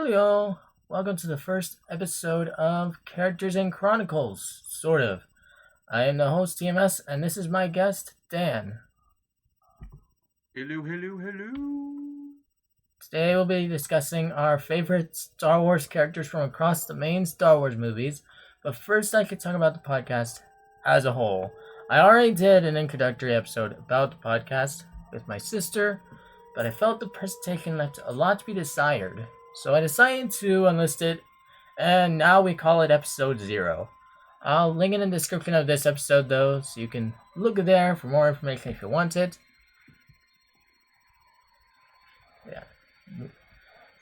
Coolio! Welcome to the first episode of Characters in Chronicles, sort of. I am the host, TMS, and this is my guest, Dan. Hello. Today we'll be discussing our favorite Star Wars characters from across the main Star Wars movies, but first I could talk about the podcast as a whole. I already did an introductory episode about the podcast with my sister, but I felt the presentation left a lot to be desired. So I decided to enlist it, and now we call it episode 0. I'll link in the description of this episode though, so you can look there for more information if you want it. Yeah.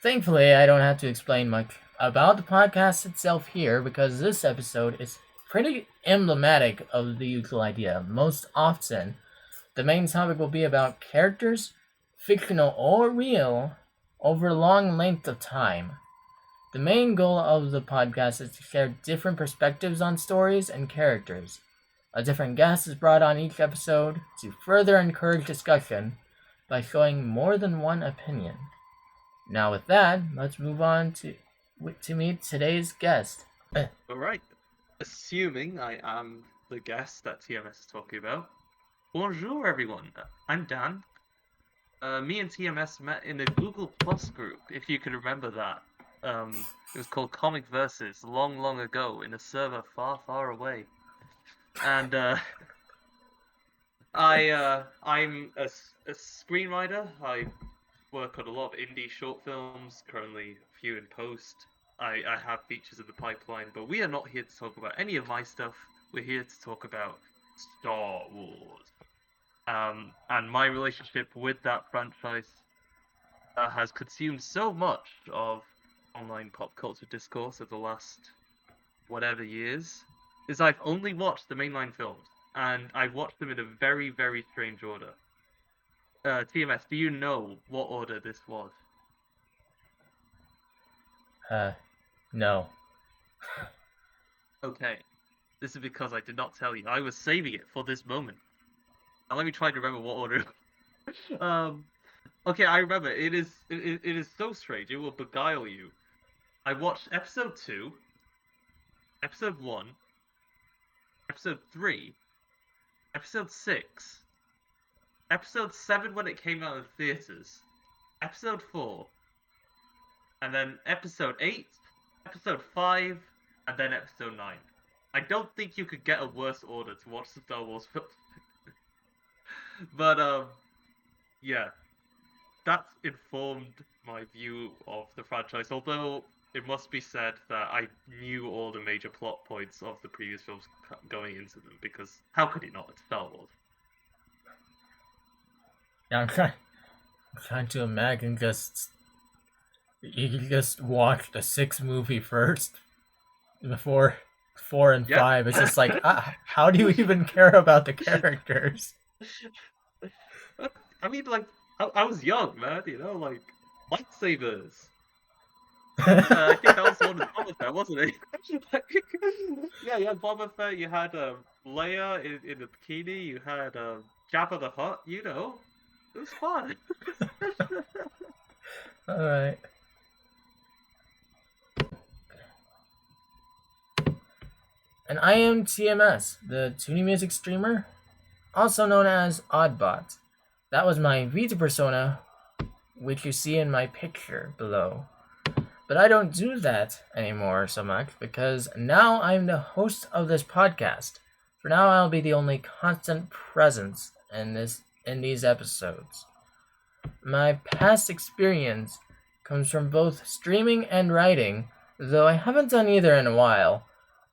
Thankfully, I don't have to explain much about the podcast itself here, because this episode is pretty emblematic of the usual idea. Most often, the main topic will be about characters, fictional or real, over a long length of time. The main goal of the podcast is to share different perspectives on stories and characters. A different guest is brought on each episode to further encourage discussion by showing more than one opinion. Now with that, let's move on to meet today's guest. Alright, assuming I am the guest that TMS is talking about. Bonjour everyone, I'm Dan. Me and TMS met in a Google Plus group, if you can remember that. It was called Comic Versus, long ago, in a server far away. And I'm a screenwriter. I work on a lot of indie short films, currently a few in post. I have features in the pipeline, but we are not here to talk about any of my stuff. We're here to talk about Star Wars. And my relationship with that franchise has consumed so much of online pop culture discourse of the last whatever years, is I've only watched the mainline films, and I've watched them in a very strange order. TMS, do you know what order this was? No. Okay. This is because I did not tell you. I was saving it for this moment. Now let me try to remember what order. Okay, I remember. It is so strange. It will beguile you. I watched episode 2, episode 1, episode 3, episode 6, episode 7 when it came out in theaters, episode 4, and then episode 8, episode 5, and then episode 9. I don't think you could get a worse order to watch the Star Wars films. But, yeah. That's informed my view of the franchise, although it must be said that I knew all the major plot points of the previous films going into them, because how could you not? It's Star Wars. Yeah, I'm trying to imagine you just watch the 6th movie first before 4 and 5. It's just like, how do you even care about the characters? I mean, like, I was young, man, like, lightsabers. I think that was the one with Boba Fett, wasn't it? Yeah, you had Boba Fett, you had Leia in a bikini, you had Jabba the Hutt, it was fun. Alright. And I am TMS, the tuning music streamer, also known as Oddbot. That was my Vita persona, which you see in my picture below. But I don't do that anymore so much, because now I'm the host of this podcast. For now, I'll be the only constant presence in these episodes. My past experience comes from both streaming and writing, though I haven't done either in a while.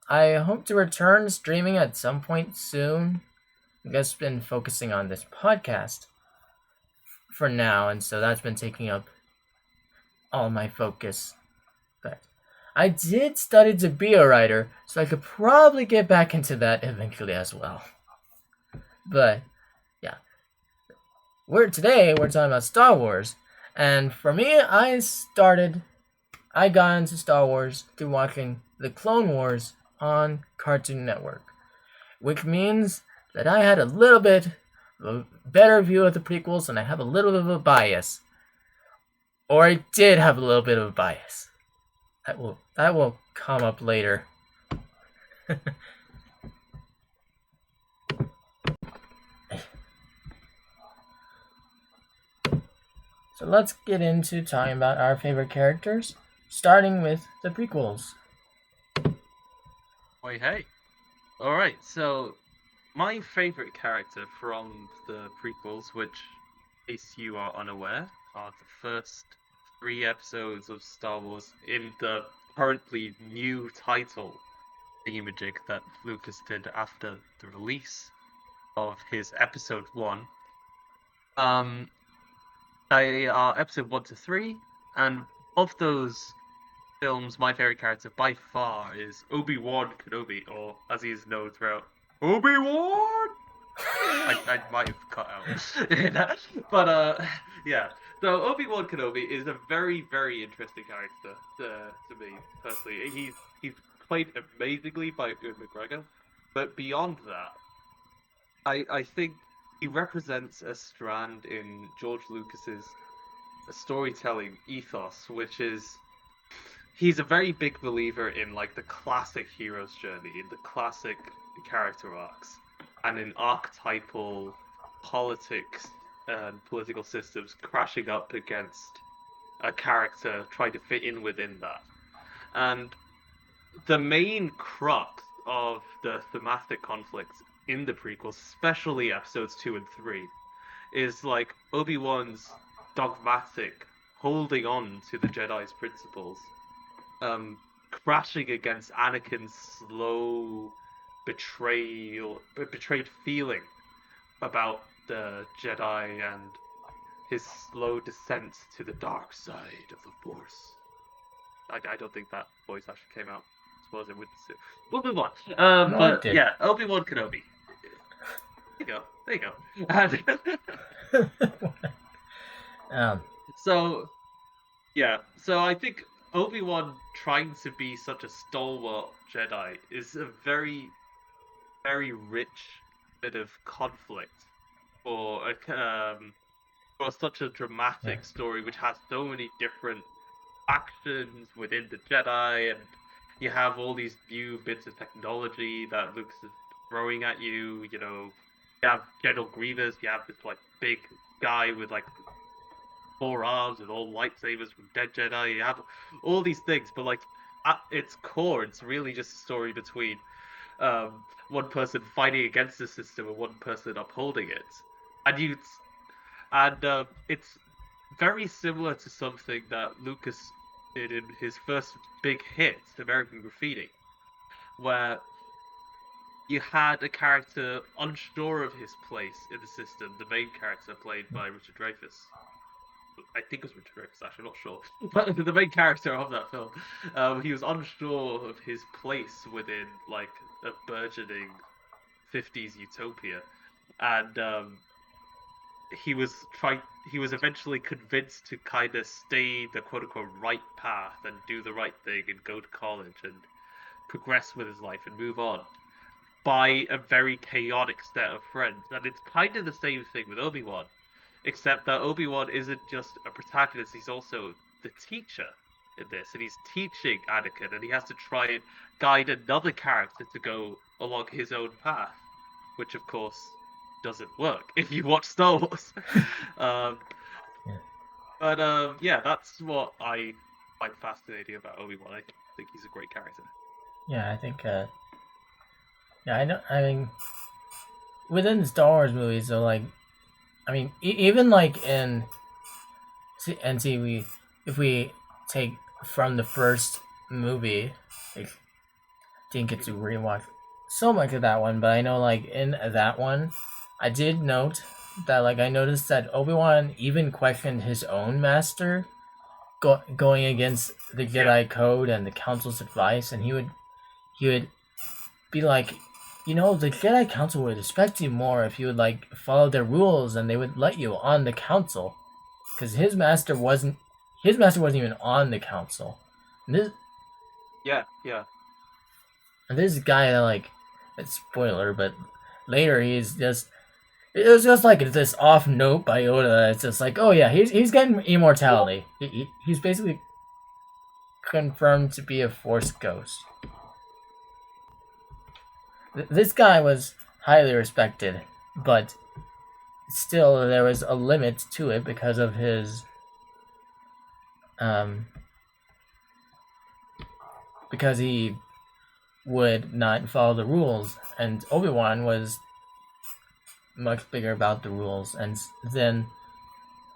I hope to return streaming at some point soon. I've just been focusing on this podcast for now, and so that's been taking up all my focus. But I did study to be a writer, so I could probably get back into that eventually as well. But yeah, today we're talking about Star Wars, and for me, I got into Star Wars through watching the Clone Wars on Cartoon Network, which means that I had a little bit of a better view of the prequels, and I have a little bit of a bias. Or I did have a little bit of a bias. That will come up later. So let's get into talking about our favorite characters, starting with the prequels. Wait, hey. Alright, so my favorite character from the prequels, which, in case you are unaware, are the first 3 episodes of Star Wars in the currently new title thingamajig that Lucas did after the release of his episode 1. They are episode 1 to 3, and of those films, my favorite character by far is Obi-Wan Kenobi, or as he is known throughout, Obi-Wan! I might have cut out in that. But yeah. So Obi-Wan Kenobi is a very, very interesting character to me personally. He's played amazingly by Ewan McGregor, but beyond that, I think he represents a strand in George Lucas's storytelling ethos, which is he's a very big believer in like the classic hero's journey, in the classic character arcs, and in archetypal politics and political systems crashing up against a character trying to fit in within that. And the main crux of the thematic conflicts in the prequels, especially episodes 2 and 3, is like Obi-Wan's dogmatic holding on to the Jedi's principles, crashing against Anakin's slow betrayed feeling about the Jedi and his slow descent to the dark side of the Force. I don't think that voice actually came out. I suppose it would. We'll move on. No, but it did. yeah, Obi-Wan Kenobi. There you go. So, yeah. So I think Obi-Wan trying to be such a stalwart Jedi is a very, very rich bit of conflict for such a dramatic story, which has so many different factions within the Jedi, and you have all these new bits of technology that Lucas is throwing at you. You know, you have General Grievous, you have this like big guy with like 4 arms and all lightsabers from dead Jedi. You have all these things, but like at its core, it's really just a story between one person fighting against the system and one person upholding it, and it's very similar to something that Lucas did in his first big hit, American Graffiti, where you had a character unsure of his place in the system, the main character played by Richard Dreyfuss. I think it was Richard Dreyfuss, actually, I'm not sure. But the main character of that film, he was unsure of his place within like a burgeoning 50s utopia, and he was eventually convinced to kind of stay the quote-unquote right path and do the right thing and go to college and progress with his life and move on by a very chaotic set of friends. And it's kind of the same thing with Obi-Wan, except that Obi-Wan isn't just a protagonist, he's also the teacher in this, and he's teaching Anakin, and he has to try and guide another character to go along his own path, which of course doesn't work if you watch Star Wars. But yeah, that's what I find fascinating about Obi-Wan. I think he's a great character. Yeah, I think. Yeah, I know. I mean, within the Star Wars movies, so like, I mean, even like in CnC, if we take from the first movie, I didn't get to rewatch so much of that one, but I know like in that one, I did note that like I noticed that Obi-Wan even questioned his own master, going against the Jedi Code and the Council's advice, and he would be like, you know, the Jedi Council would respect you more if you would like follow their rules, and they would let you on the Council, because his master wasn't even on the Council. And this and this guy that like, it's spoiler, but later it was just like this off note by Yoda. It's just like, oh yeah, he's getting immortality. He's basically confirmed to be a Force ghost. This guy was highly respected, but still there was a limit to it because of his because he would not follow the rules, and Obi-Wan was much bigger about the rules. And then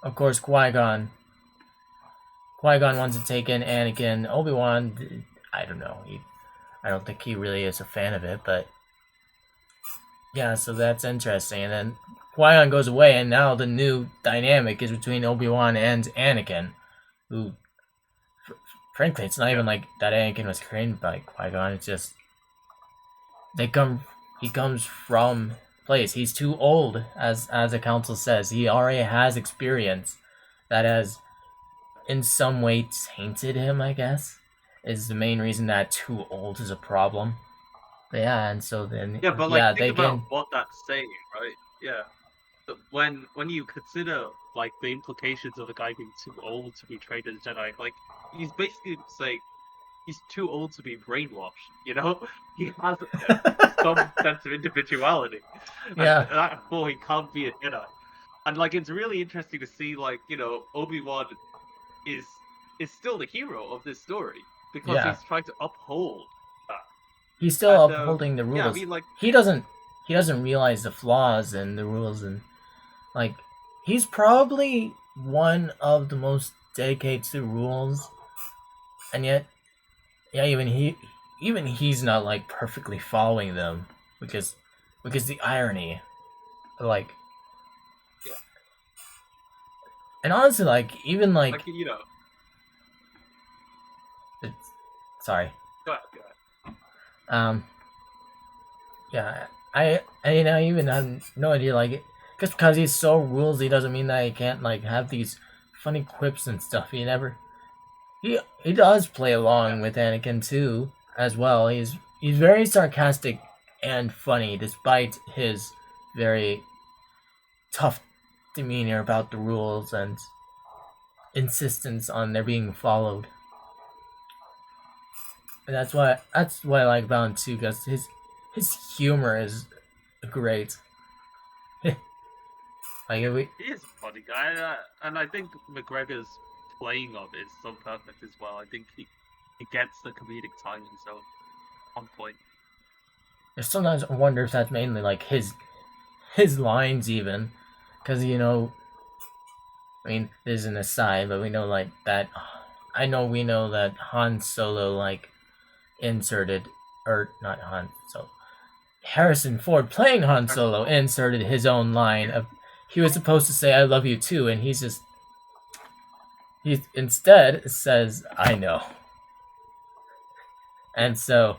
of course Qui-Gon wants to take in Anakin. Obi-Wan, I don't know, I don't think he really is a fan of it, but yeah, so that's interesting. And then Qui-Gon goes away, and now the new dynamic is between Obi-Wan and Anakin, who, frankly, it's not even like that Anakin was created by Qui-Gon. It's just he comes from place. He's too old, as the council says. He already has experience that has, in some way, tainted him, I guess, is the main reason that too old is a problem. But yeah, and so then Yeah, but like think about what that's saying, right? Yeah. So when you consider like the implications of a guy being too old to be trained as a Jedi, like he's basically saying he's too old to be brainwashed, you know? He has some sense of individuality. Yeah. And therefore he can't be a Jedi. And like it's really interesting to see like, you know, Obi-Wan is still the hero of this story because he's trying to uphold that. He's still upholding the rules. Yeah, I mean, like he doesn't realize the flaws in the rules, and like he's probably one of the most dedicated to rules, and yet even he's not like perfectly following them, because the irony, like, yeah. And honestly, like, even like you know, sorry. Go ahead. Yeah, I even have no idea, like, just because he's so rulesy doesn't mean that he can't like have these funny quips and stuff. He does play along with Anakin too, as well. He's very sarcastic and funny, despite his very tough demeanor about the rules and insistence on their being followed. And that's what I like about him too, because his humor is great. He is a funny guy, and I think McGregor's playing of it is so perfect as well. I think he gets the comedic timing so on point. Sometimes I wonder if that's mainly like his lines, even, because I mean, this is an aside, but we know like that. We know that Han Solo like inserted, or not Han Solo, Harrison Ford playing Han Solo inserted his own line of, he was supposed to say "I love you too," and he instead says "I know," and so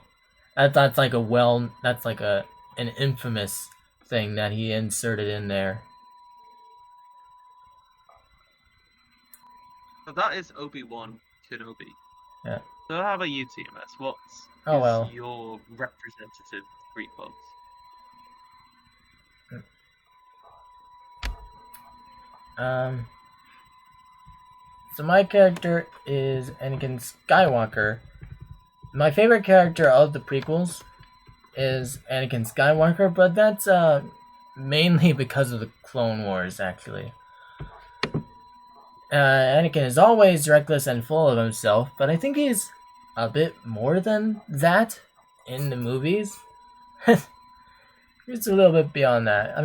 that's like an infamous thing that he inserted in there. So that is Obi-Wan Kenobi. Yeah. So how about you, TMS? What's your representative prequels? So my character is Anakin Skywalker. My favorite character of the prequels is Anakin Skywalker, but that's mainly because of the Clone Wars, actually. Anakin is always reckless and full of himself, but I think he's a bit more than that in the movies. It's a little bit beyond that.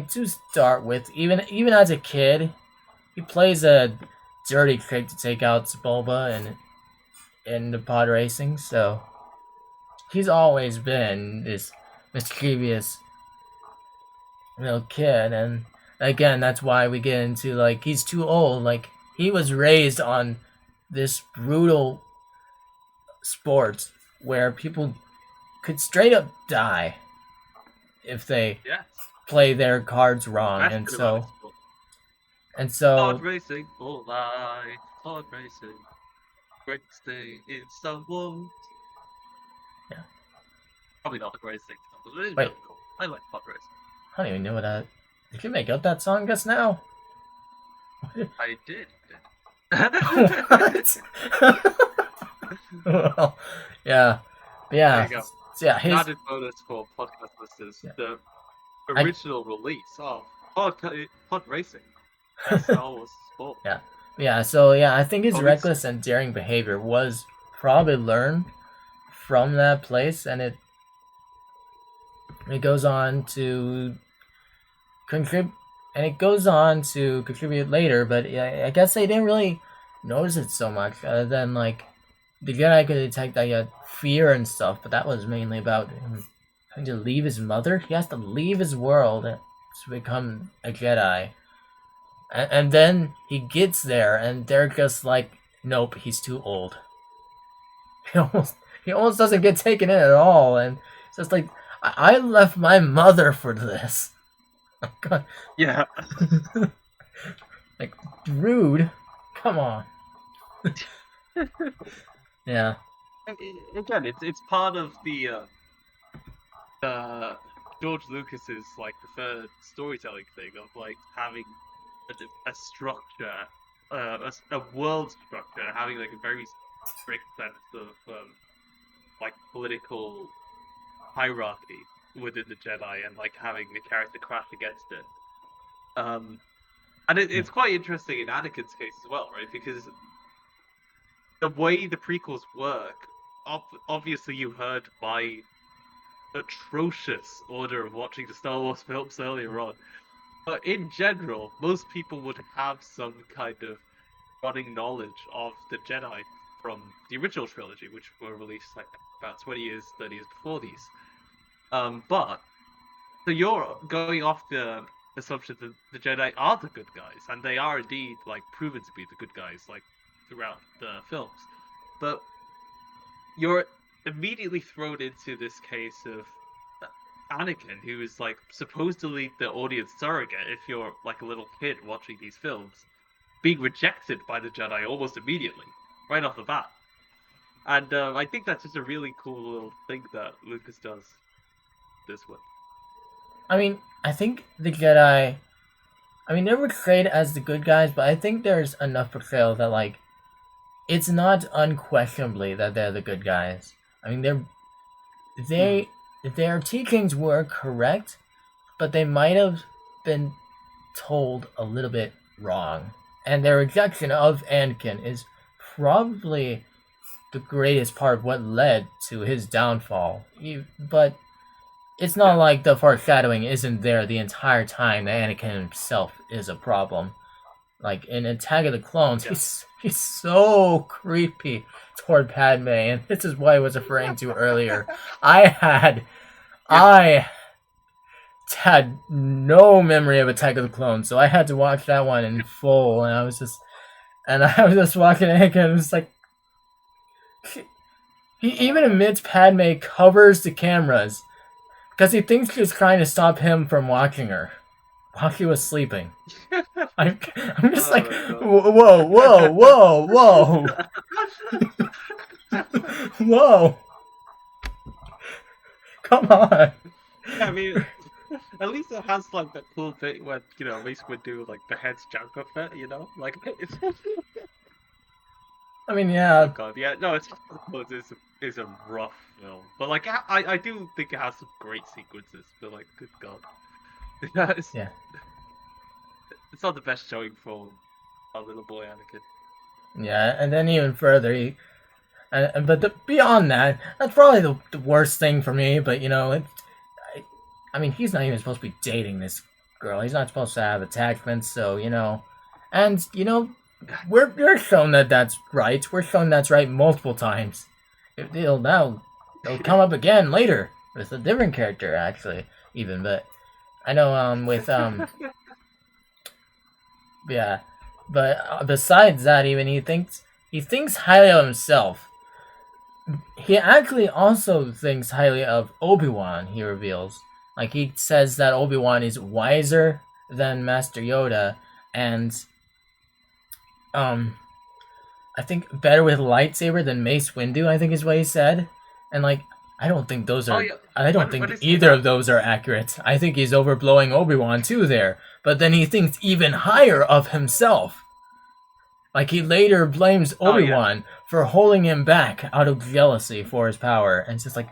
To start with, even as a kid, he plays a dirty trick to take out Bulba in the pod racing, so he's always been this mischievous little kid, and again, that's why we get into, like, he's too old. Like, he was raised on this brutal sport where people could straight up die if they play their cards wrong. And so pod racing for life, pod racing, greatest thing in the world. Yeah, probably not the greatest thing, but it is Wait. really cool. I like pod racing. I don't even know what that. Did you make up that song just now? I did. What? Well, yeah, There yeah, you go. yeah. An His added bonus for podcast listeners: yeah. the I original release of pod racing, best Star Wars sport. yeah, yeah. So yeah, I think his At least, reckless and daring behavior was probably learned from that place, and it goes on to contribute, and it goes on to contribute later. But yeah, I guess they didn't really notice it so much, other than like the Jedi could detect that he had fear and stuff. But that was mainly about him having to leave his mother. He has to leave his world to become a Jedi, and then he gets there, and they're just like, "Nope, he's too old." He almost he almost doesn't get taken in at all, and it's just like, I left my mother for this. God. yeah. Like, rude. Come on. Yeah. Again, it's part of the George Lucas's like preferred storytelling thing of like having a structure, a world structure, having like a very strict sense of like political hierarchy within the Jedi, and like having the character crash against it. Um, and it's quite interesting in Anakin's case as well, right? Because the way the prequels work, obviously you heard my atrocious order of watching the Star Wars films earlier on. But in general, most people would have some kind of running knowledge of the Jedi from the original trilogy, which were released like about 20 years, 30 years before these. But so you're going off the assumption that the Jedi are the good guys, and they are indeed like proven to be the good guys, like throughout the films. But you're immediately thrown into this case of Anakin, who is like supposedly the audience surrogate if you're like a little kid watching these films, being rejected by the Jedi almost immediately, right off the bat. And I think that's just a really cool little thing that Lucas does this one. I mean, I think the Jedi. I mean, they're portrayed as the good guys, but I think there's enough portrayal that like it's not unquestionably that they're the good guys. I mean, Hmm. they their teachings were correct, but they might have been told a little bit wrong, and their rejection of Anakin is probably the greatest part of what led to his downfall. But it's not Yeah. like the foreshadowing isn't there the entire time that Anakin himself is a problem. Like in Attack of the Clones, Yeah. he's so creepy toward Padme, and this is what I was referring to earlier. I had Yeah. I had no memory of Attack of the Clones, so I had to watch that one in full, and I was just watching Anakin, and it was like he even admits Padme covers the cameras because he thinks she's trying to stop him from watching her while he was sleeping. I'm just like, Oh whoa, whoa, whoa, whoa, whoa, come on. yeah, I mean, at least it has like that cool bit where Mace would do like the head's junk effect, like it's. I mean, Oh yeah, god, yeah, no, it's a rough film, but like I do think it has some great sequences, but like, good god, yeah, yeah, it's not the best showing for our little boy Anakin. yeah, and then even further, beyond that, that's probably the worst thing for me. But I, I mean, he's not even supposed to be dating this girl. He's not supposed to have attachments. So and we're shown that that's right. We're shown that's right multiple times. It'll come up again later with a different character, actually, even. But I know with yeah, but besides that, even he thinks highly of himself. He actually also thinks highly of Obi-Wan. He reveals, like, he says that Obi-Wan is wiser than Master Yoda, and um I think better with lightsaber than Mace Windu, I think is what he said. And like I don't think those Oh are. yeah, I don't when think they say either that, of those are accurate. I think he's overblowing Obi-Wan too there. But then he thinks even higher of himself. Like he later blames oh yeah, Obi-Wan for holding him back out of jealousy for his power, and it's just like,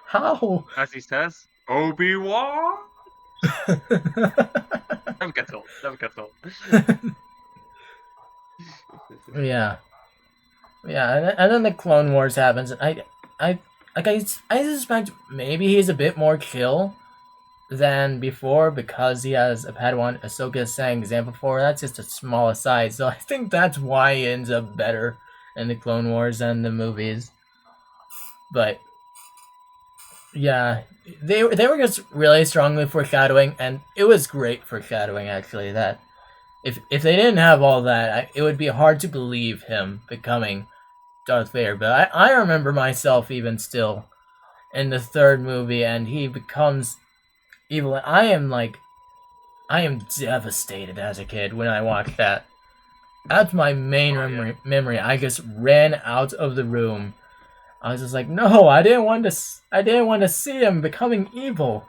how? as he says, Obi-Wan. Never gets old. Never gets old. Yeah, yeah, and then the Clone Wars happens, and I, like I suspect maybe he's a bit more chill than before because he has a Padawan Ahsoka saying example for. That's just a small aside, so I think that's why he ends up better in the Clone Wars than the movies. But yeah, they were just really strongly foreshadowing, and it was great foreshadowing actually. That if they didn't have all that, it would be hard to believe him becoming Darth Vader. But I remember myself even still in the third movie, and he becomes evil. And I am devastated as a kid when I watched that. That's my main Oh yeah. memory. I just ran out of the room. I was just like, no, I didn't want to. I didn't want to see him becoming evil.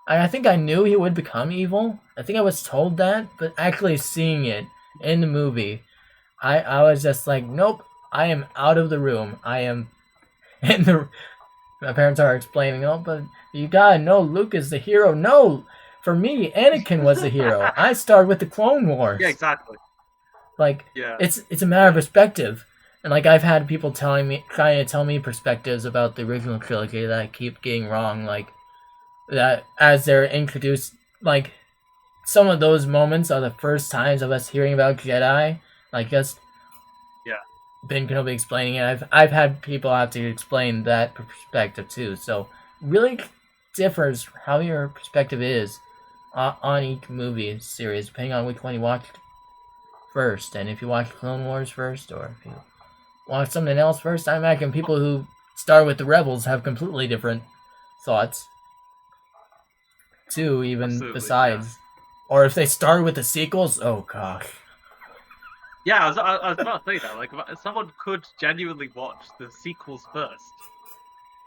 I think I knew he would become evil. I think I was told that, but actually seeing it in the movie, I was just like, nope. I am out of the room. I am in the. My parents are explaining, oh, but you gotta know Luke is the hero. No, for me, Anakin was the hero. I started with the Clone Yeah, Wars. exactly. Like Yeah. it's a matter of perspective. And like I've had people trying to tell me perspectives about the original trilogy that I keep getting wrong. Like that as they're introduced, like some of those moments are the first times of us hearing about Jedi. Like just Yeah. Ben Kenobi explaining it. I've had people have to explain that perspective too. So really differs how your perspective is on each movie series, depending on which one you watched first, and if you watch Clone Wars first, or if you watch something else first. I imagine people who start with the Rebels have completely different thoughts too, even Absolutely. Yeah. besides. Or if they start with the sequels, oh gosh. Yeah, I was about to say that. Like, someone could genuinely watch the sequels first.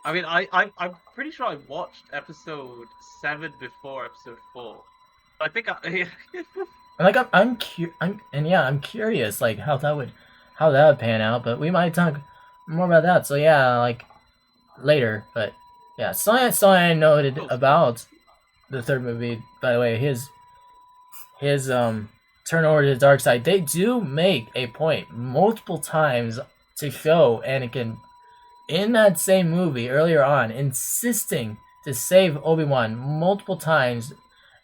I mean, I'm pretty sure I watched episode 7 before episode 4. I think And like I'm curious like how that would pan out, but we might talk more about that. So yeah, like later, but yeah, something I noted oh, about the third movie, by the way, his turn over to the dark side, they do make a point multiple times to show Anakin in that same movie earlier on insisting to save Obi-Wan multiple times,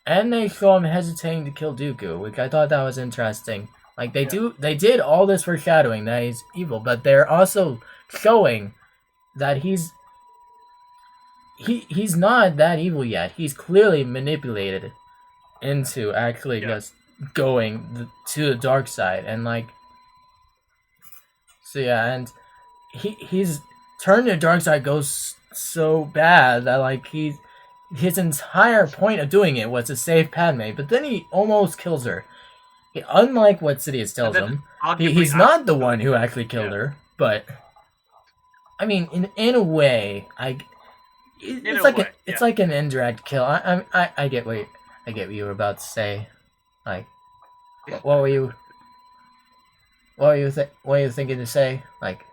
and they show him hesitating to kill Dooku, which I thought that was interesting. Like yeah, they did all this foreshadowing that he's evil, but they're also showing that he's not that evil yet. He's clearly manipulated into actually yeah. just going to the dark side, and like so yeah, and he's turn to the dark side goes so bad that like his entire point of doing it was to save Padme, but then he almost kills her. Unlike what Sidious And tells then him, arguably he's not the accidentally one who kills actually her. killed Yeah. her. But I mean, in a way, In a way, it's yeah. like an indirect kill. I get what you were about to say. Like, what were you what were you thinking to say? Like,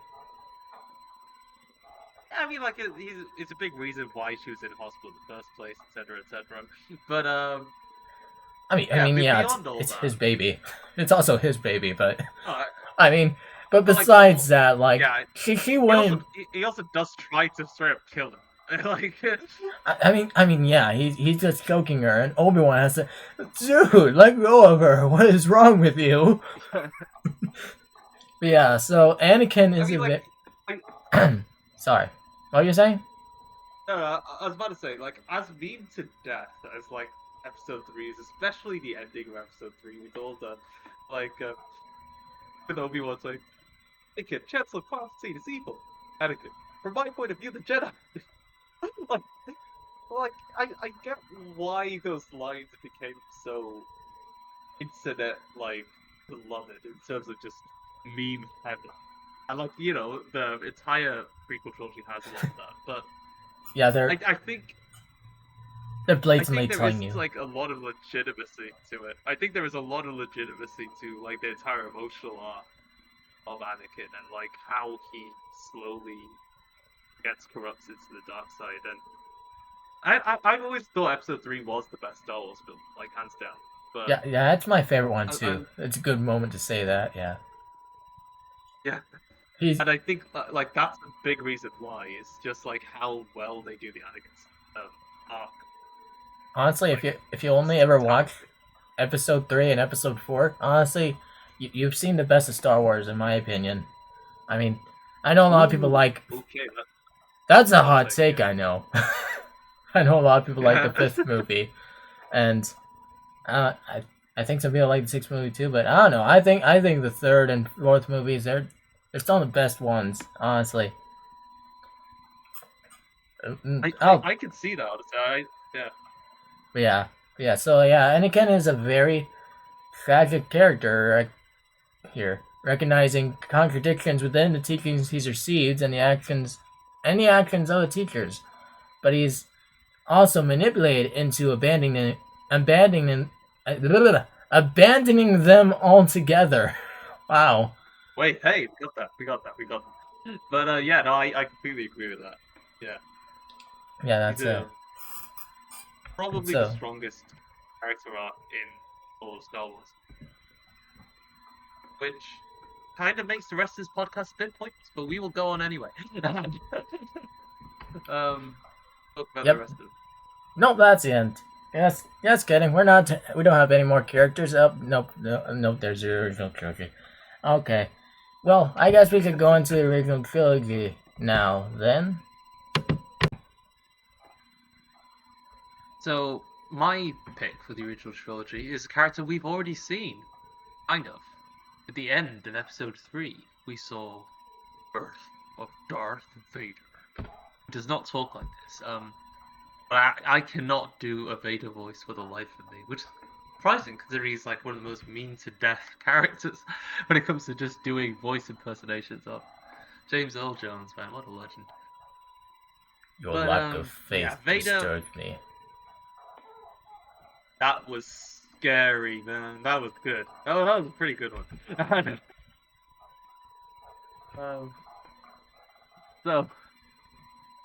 I mean, like, it's a big reason why she was in hospital in the first place, etc., etc. But I yeah, mean, yeah, beyond all it's that, his baby. It's also his baby, but uh, I mean, but but like, besides that, like, yeah, she he also wouldn't. he also does try to straight up kill her. Like, I mean, yeah, he's just choking her, and Obi Wan has to, dude, let go of her. What is wrong with you? But yeah, so Anakin I is mean, a like, bit. I, Sorry, what were you saying? no, I was about to say, like, as mean to death as like episode 3 is, especially the ending of episode 3 with all the like, with Obi-Wan's like, Anakin, Chancellor Palpatine is evil. Anakin, from my point of view, the Jedi. like, I get why those lines became so internet like beloved in terms of just meme heaven. And like, you know, the entire prequel trilogy has a lot of that. But Yeah, I think they're I blatantly think there is telling you. like a lot of legitimacy to it. I think there is a lot of legitimacy to like the entire emotional arc of Anakin and like how he slowly gets corrupted to the dark side. And I've always thought Episode 3 was the best Star Wars film, like hands down. But Yeah, yeah, that's my favorite one too. and It's a good moment to say that. Yeah, yeah, he's and I think like that's a big reason why. It's just like how well they do the Anakin arc. honestly, Like if you only it's ever watch fantastic. Episode 3 and Episode 4, honestly, you've seen the best of Star Wars, in my opinion. I mean, I know a lot of people Ooh, like. okay, That's a hot hot take, take, I know. I know a lot of people like the yeah. fifth movie, and I think some people like the sixth movie too. But I don't know. I think the third and fourth movies they're still the best ones, honestly. Oh, I can see that. Honestly. Yeah. yeah, yeah. So yeah, Anakin is a very tragic character here, recognizing contradictions within the teachings he's received and the actions of the teachers. But he's also manipulated into abandoning, abandoning them altogether. Wow. Wait, hey, we got that. But yeah, no, I completely agree with that. Yeah, Yeah, he's that's it. probably the So, strongest character arc in all of Star Wars, which kind of makes the rest of this podcast a bit pointless, but we will go on anyway. Talk about the yep. rest of it. Nope, that's the end. Yes, yes, kidding. We don't have any more characters up. Nope, nope. There's the original trilogy. Okay. Well, I guess we could go into the original trilogy now. Then. So my pick for the original trilogy is a character we've already seen, kind of. At the end in Episode 3, we saw Birth of Darth Vader. He does not talk like this. But I cannot do a Vader voice for the life of me, which is surprising considering he's like one of the most mean to death characters when it comes to just doing voice impersonations of James Earl Jones, man, what a legend. Your But lack of yeah, faith Vader, disturbed me. that was scary, man. That was good. Oh, that was a pretty good one. So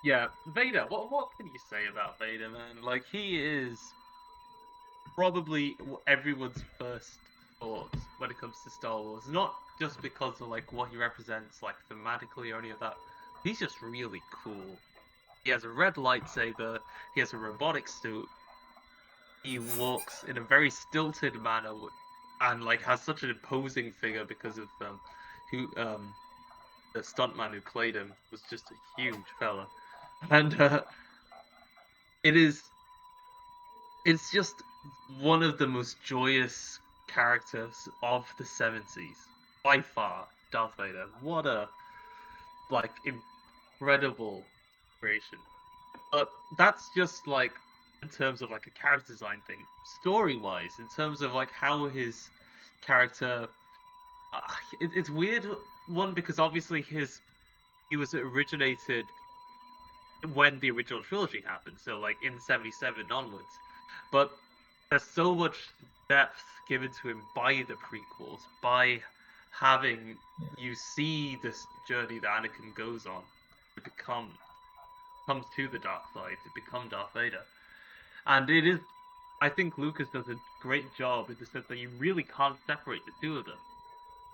yeah, Vader. What can you say about Vader, man? Like he is probably everyone's first thought when it comes to Star Wars. Not just because of like what he represents, like thematically or any of that. He's just really cool. He has a red lightsaber. He has a robotic suit. He walks in a very stilted manner, and like has such an imposing figure because of who the stuntman who played him was just a huge fella, and it is it's just one of the most joyous characters of the 70s by far. Darth Vader, what a like incredible creation. But that's just like in terms of like a character design thing. Story wise, in terms of like how his character, it's weird one because obviously he was originated when the original trilogy happened, so like in 77 onwards. But there's so much depth given to him by the prequels, by having you see this journey that Anakin goes on to comes to the dark side, to become Darth Vader. And it is I think Lucas does a great job in the sense that you really can't separate the two of them.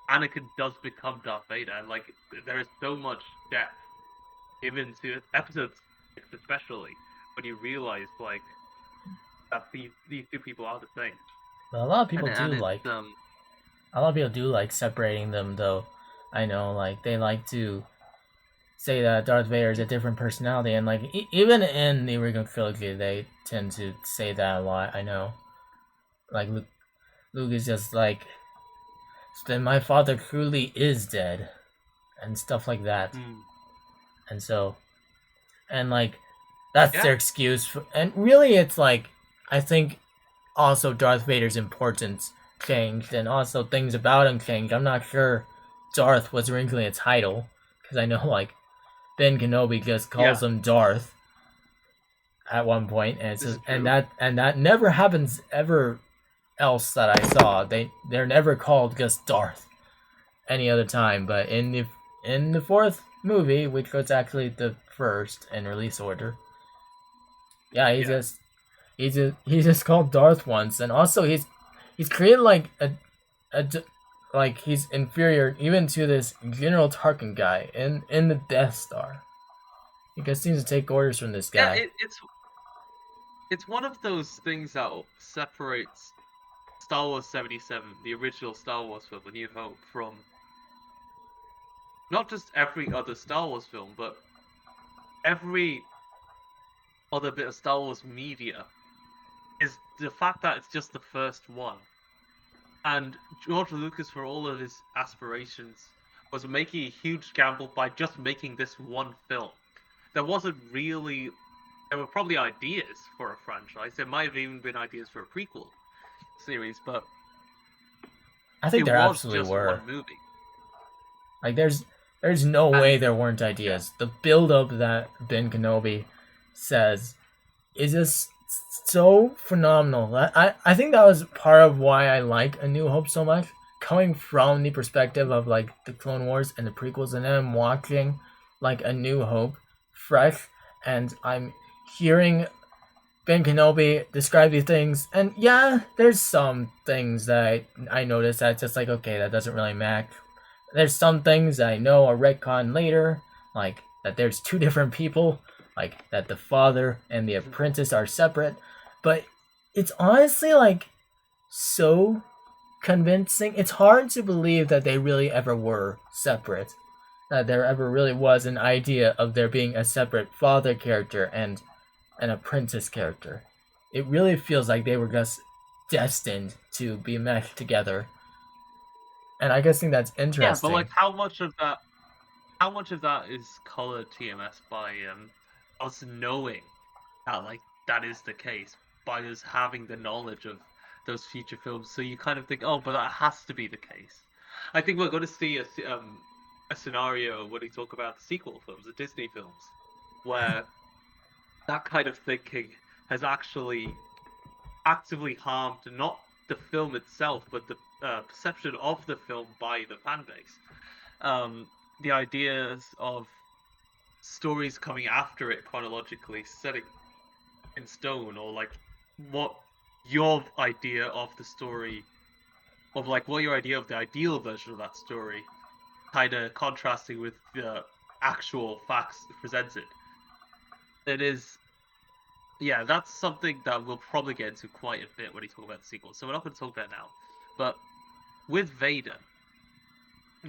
Anakin does become Darth Vader, and like there is so much depth given to episode 6 especially when you realize like that these two people are the same. But a lot of people And do it's like. A lot of people do like separating them, though. I know, like they like to say that Darth Vader is a different personality, and like even in the original trilogy, they tend to say that a lot. I know, like Luke is just like, then my father truly is dead, and stuff like that. And so, and like that's their excuse for, and really it's like I think also Darth Vader's importance changed and also things about him changed. I'm not sure Darth was originally a title, because I know like Ben Kenobi just calls Yeah, him Darth at one point, and it's this is just, true. and that never happens ever else that I saw. They're never called just Darth any other time, but in the fourth movie, which was actually the first in release order, yeah, Yeah. he's just called Darth once, and also he's created like a like he's inferior even to this General Tarkin guy in the Death Star. He just seems to take orders from this Yeah, guy. it's one of those things that separates Star Wars 77, the original Star Wars film, A New Hope, from not just every other Star Wars film, but every other bit of Star Wars media, is the fact that it's just the first one. And George Lucas, for all of his aspirations, was making a huge gamble by just making this one film. There wasn't really. There were probably ideas for a franchise. There might have even been ideas for a prequel series, but I think it there was absolutely just were. one movie. Like there's no way And there weren't yeah, ideas. The build up that Ben Kenobi says is just so phenomenal. I think that was part of why I like A New Hope so much. Coming from the perspective of like the Clone Wars and the prequels, and then I'm watching like A New Hope fresh, and I'm hearing Ben Kenobi describe these things, and yeah, there's some things that I noticed that just like, okay, that doesn't really match. There's some things that I know are retcon later, like that there's two different people, like that the father and the apprentice are separate, but it's honestly like so convincing. It's hard to believe that they really ever were separate, that there ever really was an idea of there being a separate father character and an apprentice character. It really feels like they were just destined to be meshed together, and I just think that's yeah, but like interesting. how much of that is colored TMS by us knowing that like that is the case, by us having the knowledge of those future films, so you kind of think, oh, but that has to be the case. I think we're going to see a scenario when we talk about the sequel films, the Disney films, where that kind of thinking has actually actively harmed not the film itself, but the perception of the film by the fan base. The ideas of stories coming after it chronologically setting in stone, or like what your idea of the story, of like what your idea of the ideal version of that story, kind of contrasting with the actual facts presented. It is, yeah, that's something that we'll probably get into quite a bit when we talk about the sequel. So we're not going to talk about it now. But with Vader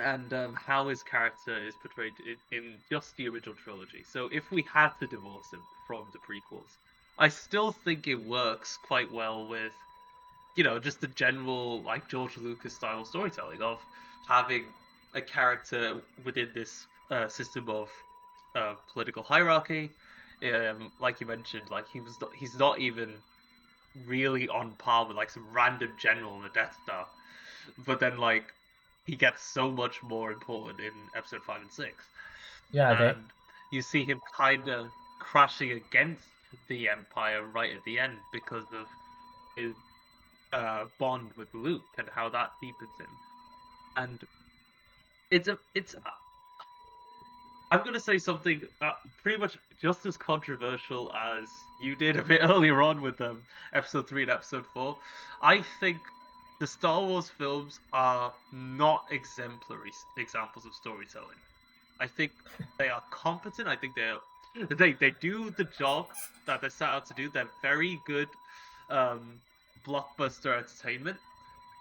and how his character is portrayed in just the original trilogy. So if we had to divorce him from the prequels, I still think it works quite well with, just the general like George Lucas style storytelling of having a character within this system of political hierarchy. Like you mentioned, like he's not even really on par with like some random general in the Death Star, but then like he gets so much more important in episode 5 and 6, Yeah, they. and you see him kind of crashing against the Empire right at the end because of his bond with Luke and how that deepens him. And it's I'm gonna say something pretty much just as controversial as you did a bit earlier on with episode 3 and episode 4. I think the Star Wars films are not exemplary examples of storytelling. I think they are competent. I think they do the job that they're set out to do. They're very good um, blockbuster entertainment,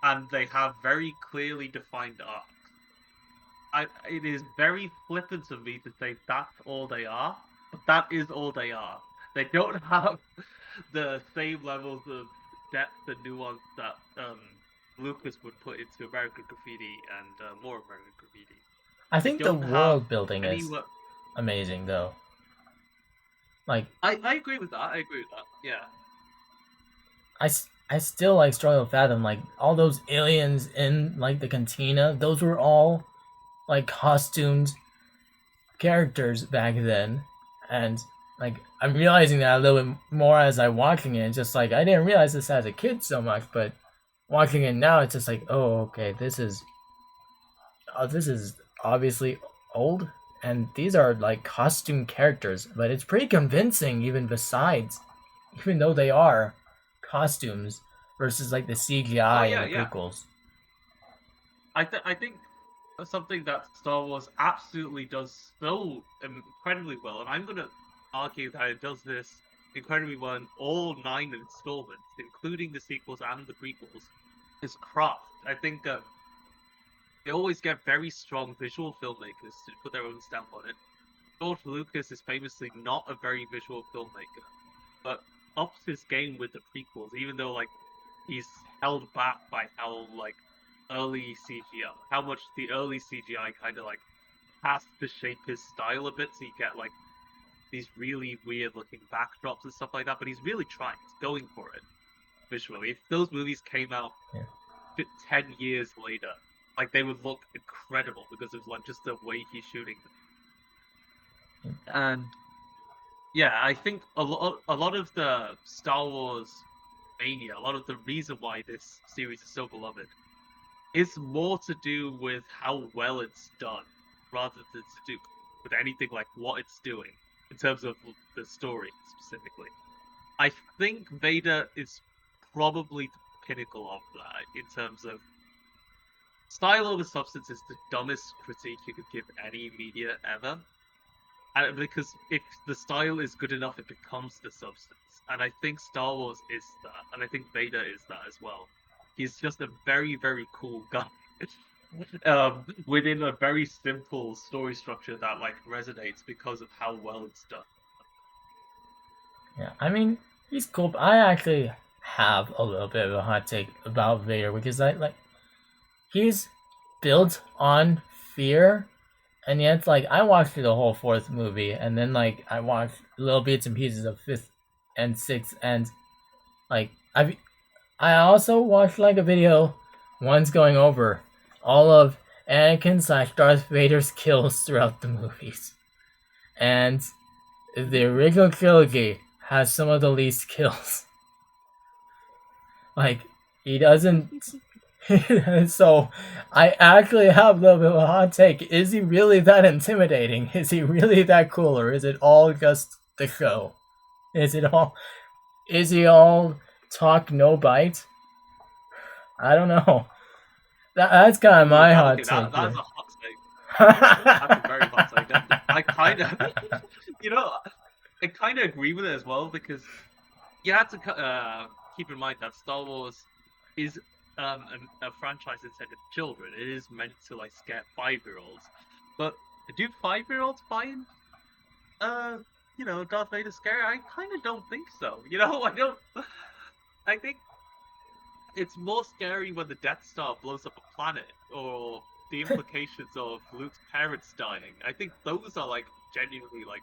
and they have very clearly defined arcs. It is very flippant of me to say that's all they are, but that is all they are. They don't have the same levels of depth and nuance that Lucas would put into American Graffiti and more American Graffiti. I They think the don't have world building any. is amazing though. Like I agree with that. I agree with that. Yeah. I still like struggle to fathom like all those aliens in like the cantina. Those were all like costumed characters back then, and like I'm realizing that a little bit more as I'm watching it. It's just like I didn't realize this as a kid so much, but watching it now, it's just like, oh, okay, this is obviously old, and these are like costume characters, but it's pretty convincing even though they are costumes versus like the Oh CGI and yeah, the yeah. prequels. I think something that Star Wars absolutely does so incredibly well, and I'm gonna argue that it does this incredibly well in all 9 installments, including the sequels and the prequels, is craft. I think they always get very strong visual filmmakers to put their own stamp on it. George Lucas is famously not a very visual filmmaker, but ups his game with the prequels, even though like he's held back by how like early CGI, how much the early CGI kind of like has to shape his style a bit, so you get like these really weird looking backdrops and stuff like that. But he's really trying, he's going for it visually. If those movies came out 10 years later, like they would look incredible because of like just the way he's shooting them. And yeah, I think a lot of the Star Wars mania, a lot of the reason why this series is so beloved, is more to do with how well it's done, rather than to do with anything like what it's doing in terms of the story specifically. I think Vader is probably the pinnacle of that in terms of style over substance is the dumbest critique you could give any media ever. And because if the style is good enough, it becomes the substance. And I think Star Wars is that, and I think Vader is that as well. He's just a very, very cool guy within a very simple story structure that like resonates because of how well it's done. Yeah, I mean, he's cool. But I actually have a little bit of a hot take about Vader because he's built on fear, and yet like I watched the whole fourth movie, and then like I watched little bits and pieces of fifth and sixth, and like I also watched like a video once going over all of Anakin / Darth Vader's kills throughout the movies, and the original trilogy has some of the least kills. Like he doesn't. So I actually have a little bit of a hot take. Is he really that intimidating? Is he really that cool, or is it all just the show? Is he all talk no bite? I don't know. That's kind of my hot take. That's a hot take. That's a very hot take. I kind of, I kind of agree with it as well because you have to keep in mind that Star Wars is a franchise intended for children. It is meant to like scare 5-year-olds, but do 5-year-olds find Darth Vader scary? I kind of don't think so. I don't. I think it's more scary when the Death Star blows up a planet or the implications of Luke's parents dying. I think those are like genuinely like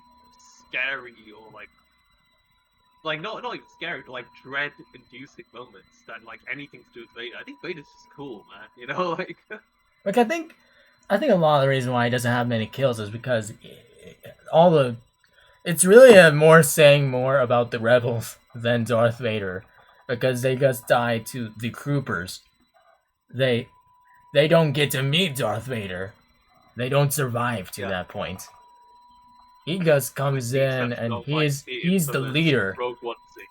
scary or like not even scary, but like dread-inducing moments than like anything to do with Vader. I think Vader's just cool, man. Like. Like I think a lot of the reason why he doesn't have many kills is because it's really more saying more about the rebels than Darth Vader, because they just die to the troopers. They don't get to meet Darth Vader. They don't survive to that point. He just comes in and he's the leader. Rogue One scene.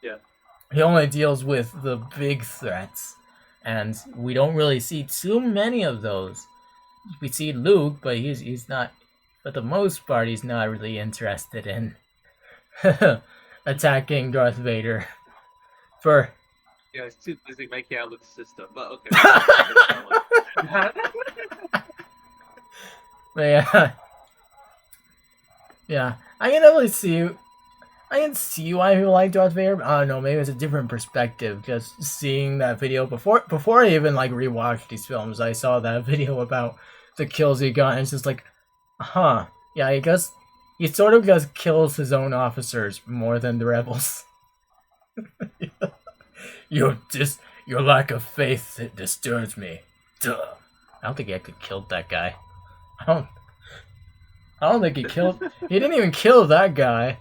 Yeah. He only deals with the big threats, and we don't really see too many of those. We see Luke, but he's not. For the most part, he's not really interested in attacking Darth Vader. Yeah, he's too busy making out with the system, but okay. But yeah, I can see why people like Darth Vader, but I don't know, maybe it's a different perspective. Just seeing that video before I even like rewatched these films, I saw that video about the kills he got, and it's just like, yeah, I guess he sort of just kills his own officers more than the rebels. Your lack of faith, it disturbs me. Duh. I don't think he actually killed that guy. I don't think he killed. He didn't even kill that guy.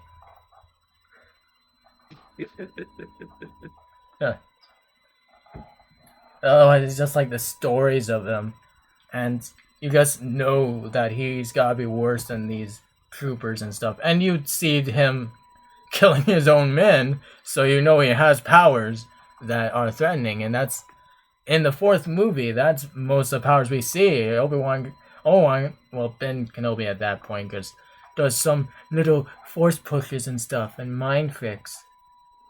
Yeah. Oh, it's just like the stories of him, and you just know that he's gotta be worse than these troopers and stuff. And you see him killing his own men, so you know he has powers that are threatening, and that's in the fourth movie. That's most of the powers we see. Obi-Wan, well, Ben Kenobi at that point does some little force pushes and stuff and mind tricks.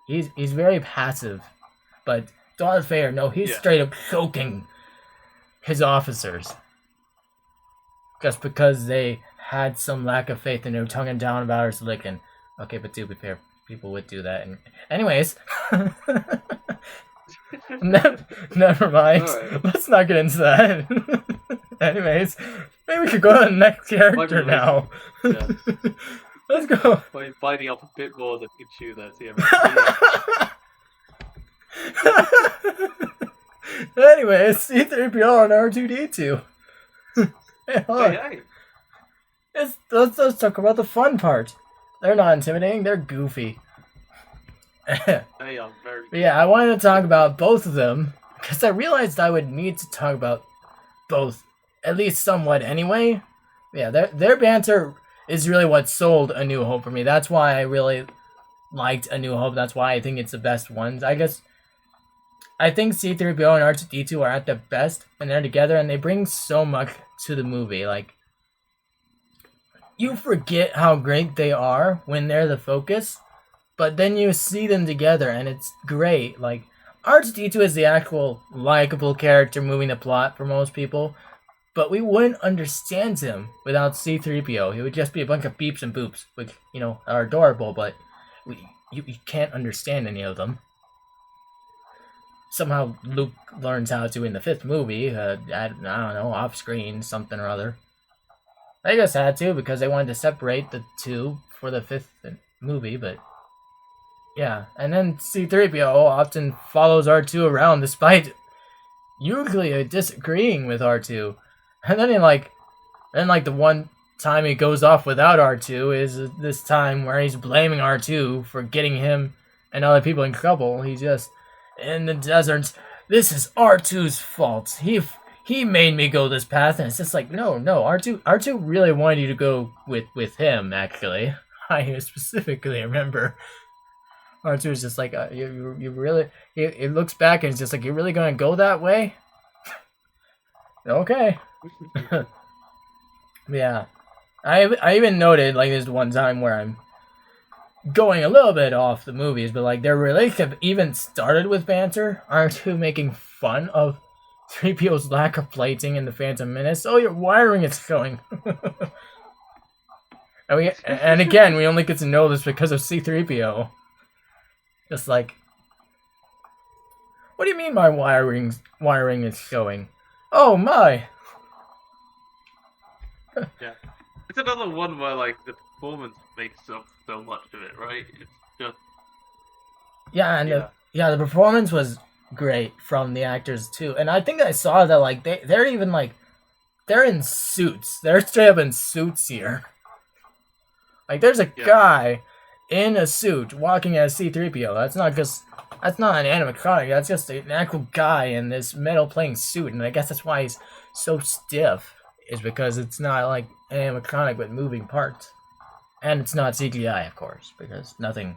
He's very passive, but Darth Vader, no, he's straight up choking his officers just because they had some lack of faith and they were tonguing down about our religion. Okay, but to be fair, people would do that. And anyways, never mind. Right. Let's not get into that. Anyways, maybe we could go to the next character now. Yeah. Let's go. By biting up a bit more than you chew there, TMS. Anyways, C-3PO and R2-D2. Hey. Let's talk about the fun part. They're not intimidating, they're goofy. They are very good. Yeah, I wanted to talk about both of them, because I realized I would need to talk about both, at least somewhat anyway. Yeah, their banter is really what sold A New Hope for me. That's why I really liked A New Hope. That's why I think it's the best ones. I think C-3PO and R2-D2 are at their best when they're together, and they bring so much to the movie. Like, you forget how great they are when they're the focus, but then you see them together, and it's great. Like, R2-D2 is the actual likable character moving the plot for most people, but we wouldn't understand him without C-3PO. He would just be a bunch of beeps and boops, which, are adorable, but you can't understand any of them. Somehow Luke learns how to in the fifth movie, I don't know, off screen, something or other. I guess had to, because they wanted to separate the two for the fifth movie, but yeah. And then C-3PO often follows R2 around despite usually disagreeing with R2. And then the one time he goes off without R2 is this time where he's blaming R2 for getting him and other people in trouble. He's just in the desert. This is R2's fault. He made me go this path, and it's just like, no, R2 really wanted you to go with him, actually. I specifically remember R2 is just like, you really, it looks back and it's just like, you're really gonna go that way? Okay. Yeah. I even noted, like, there's one time where I'm going a little bit off the movies, but, like, their relationship even started with banter. R2 making fun of 3PO's lack of plating in the Phantom Menace. Oh, your wiring is showing. And again, we only get to know this because of C-3PO. Just like, what do you mean my wiring is showing? Oh my! Yeah. It's another one where, like, the performance makes up so much of it, right? It's just... Yeah, and the performance was great from the actors too. And I think I saw that, like, they're even, like, they're in suits. They're straight up in suits here. Like, there's a guy in a suit walking as C-3PO. That's not an animatronic. That's just an actual guy in this metal playing suit. And I guess that's why he's so stiff, is because it's not like an animatronic with moving parts. And it's not CGI, of course, because nothing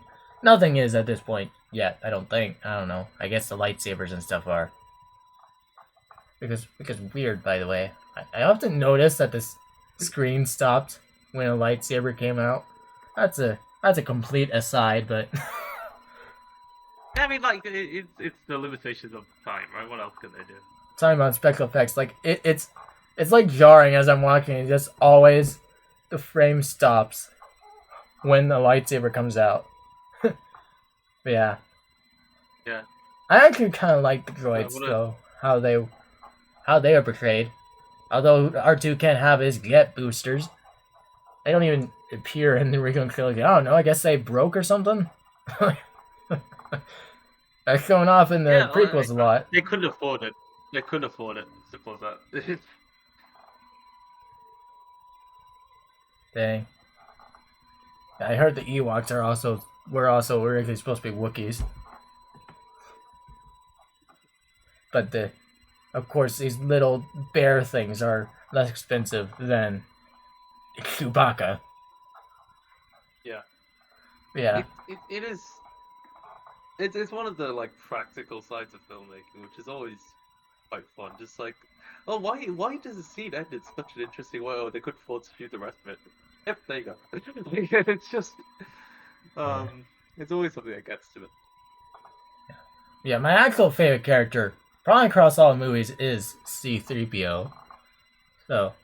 is at this point yet, I don't think. I don't know. I guess the lightsabers and stuff are. Because weird, by the way. I often notice that this screen stopped when a lightsaber came out. That's a complete aside, but... I mean, like, it's the limitations of time, right? What else can they do? Talking about special effects, like, it's like jarring as I'm watching. It just always, the frame stops when the lightsaber comes out. Yeah. Yeah. I actually kind of like the droids, though. How they are portrayed. Although R2 can't have his jet boosters. They don't even appear in the original trilogy. I don't know, I guess they broke or something? They're showing off in the prequels a lot. They couldn't afford it. Simple as that. Dang. I heard the Ewoks were originally supposed to be Wookiees. But of course, these little bear things are less expensive than Chewbacca. Yeah. Yeah. It is. It's one of the like practical sides of filmmaking, which is always quite fun. Just like, oh, why does the scene end in such an interesting way? Oh, they couldn't afford to shoot the rest of it. Yep, there you go. It's just, it's always something that gets to me. Yeah, my actual favorite character, probably across all movies, is C-3PO. So,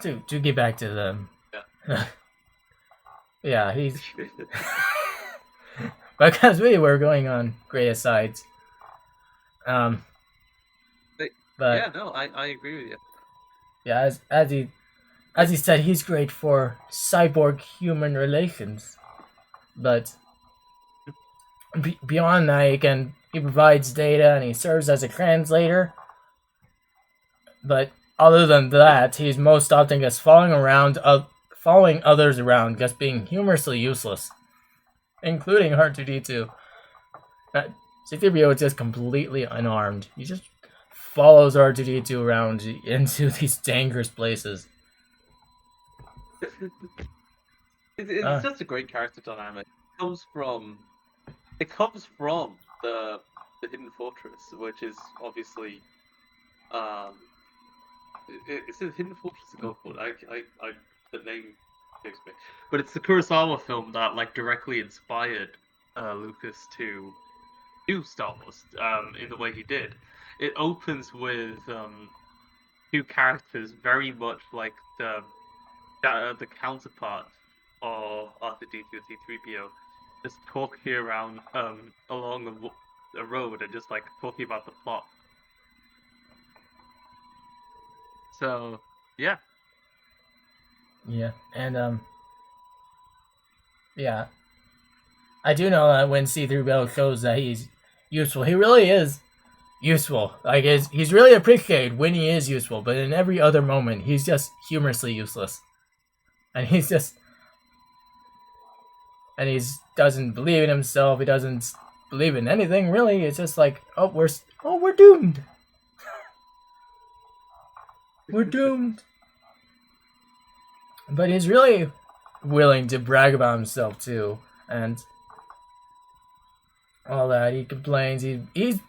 to get back to them. Yeah. Yeah, he's... because we were going on great asides. But yeah, no, I agree with you. Yeah, as he said, he's great for cyborg-human relations. But beyond that, he provides data and he serves as a translator. But other than that, he's most often just following others around, just being humorously useless, including R2-D2. C-3PO is just completely unarmed. He just follows R2-D2 around into these dangerous places. It's just a great character dynamic. It comes from the Hidden Fortress, which is obviously it's a Hidden Fortress of Gold. The name escapes me, but it's the Kurosawa film that like directly inspired Lucas to do Star Wars in the way he did. It opens with two characters very much like the counterpart of R2-D2 and C-3PO, just talking around along a road and just like talking about the plot. So yeah, and yeah, I do know that when C-3PO shows that he's useful, he really is useful. Like he's really appreciated when he is useful, but in every other moment, he's just humorously useless, and he doesn't believe in himself. He doesn't believe in anything really. It's just like, we're doomed. We're doomed. But he's really willing to brag about himself too, and all that. He complains. He's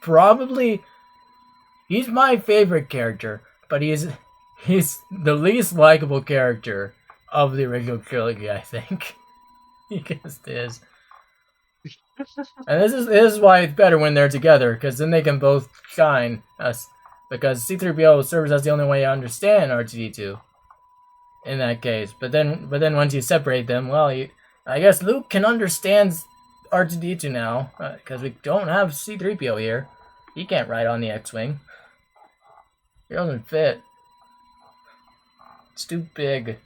my favorite character, but he's the least likable character of the original trilogy, I think. He just is. And this is why it's better when they're together, because then they can both shine us. Because C-3PO serves as the only way to understand R2-D2 in that case. But then once you separate them, well, I guess Luke can understand R2-D2 now, because we don't have C-3PO here. He can't ride on the X-Wing. He doesn't fit. It's too big.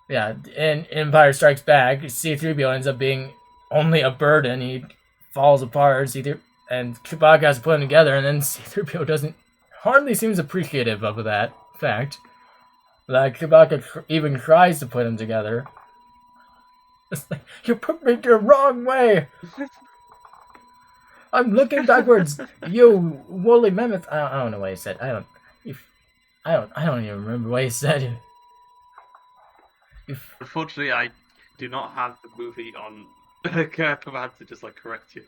Yeah, in Empire Strikes Back, C-3PO ends up being only a burden. He falls apart, and Chewbacca has to put them together, and then C-3PO hardly seems appreciative of that fact. Like, Chewbacca even tries to put them together. It's like, you put me the wrong way! I'm looking backwards, you woolly mammoth. I don't know what he said. I don't even remember what he said. Unfortunately, I do not have the movie on command to just like correct you.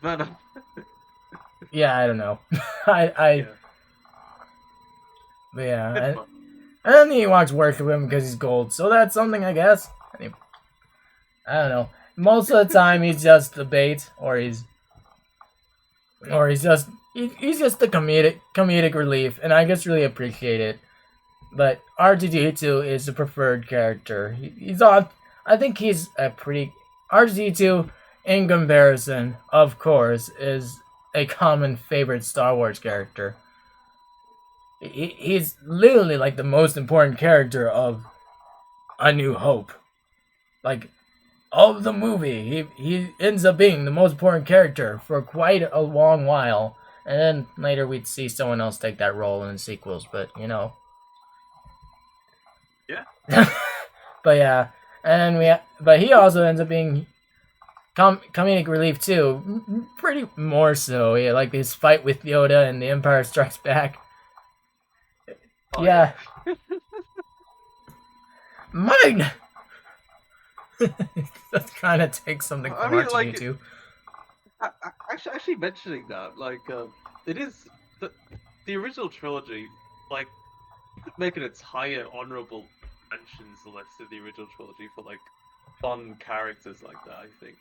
But yeah, I don't know. yeah. But yeah, and then the Ewoks work with him because he's gold, so that's something, I guess. I don't know. Most of the time, he's just the bait, or he's just the comedic relief, and I just really appreciate it. But R2-D2 is the preferred character. I think he's a pretty... R2-D2, in comparison, of course, is a common favorite Star Wars character. He's literally like the most important character of A New Hope. Like, of the movie, he ends up being the most important character for quite a long while. And then later we'd see someone else take that role in the sequels, but, you know... Yeah. But yeah, and but he also ends up being comedic relief too, pretty more so. Yeah, like his fight with Yoda and The Empire Strikes Back. Oh, Yeah, mine. That's trying to take something I from mean, like, R2D2. actually mentioning that, like, it is the original trilogy, like, make an entire honorable mentions list of the original trilogy for like fun characters like that. I think,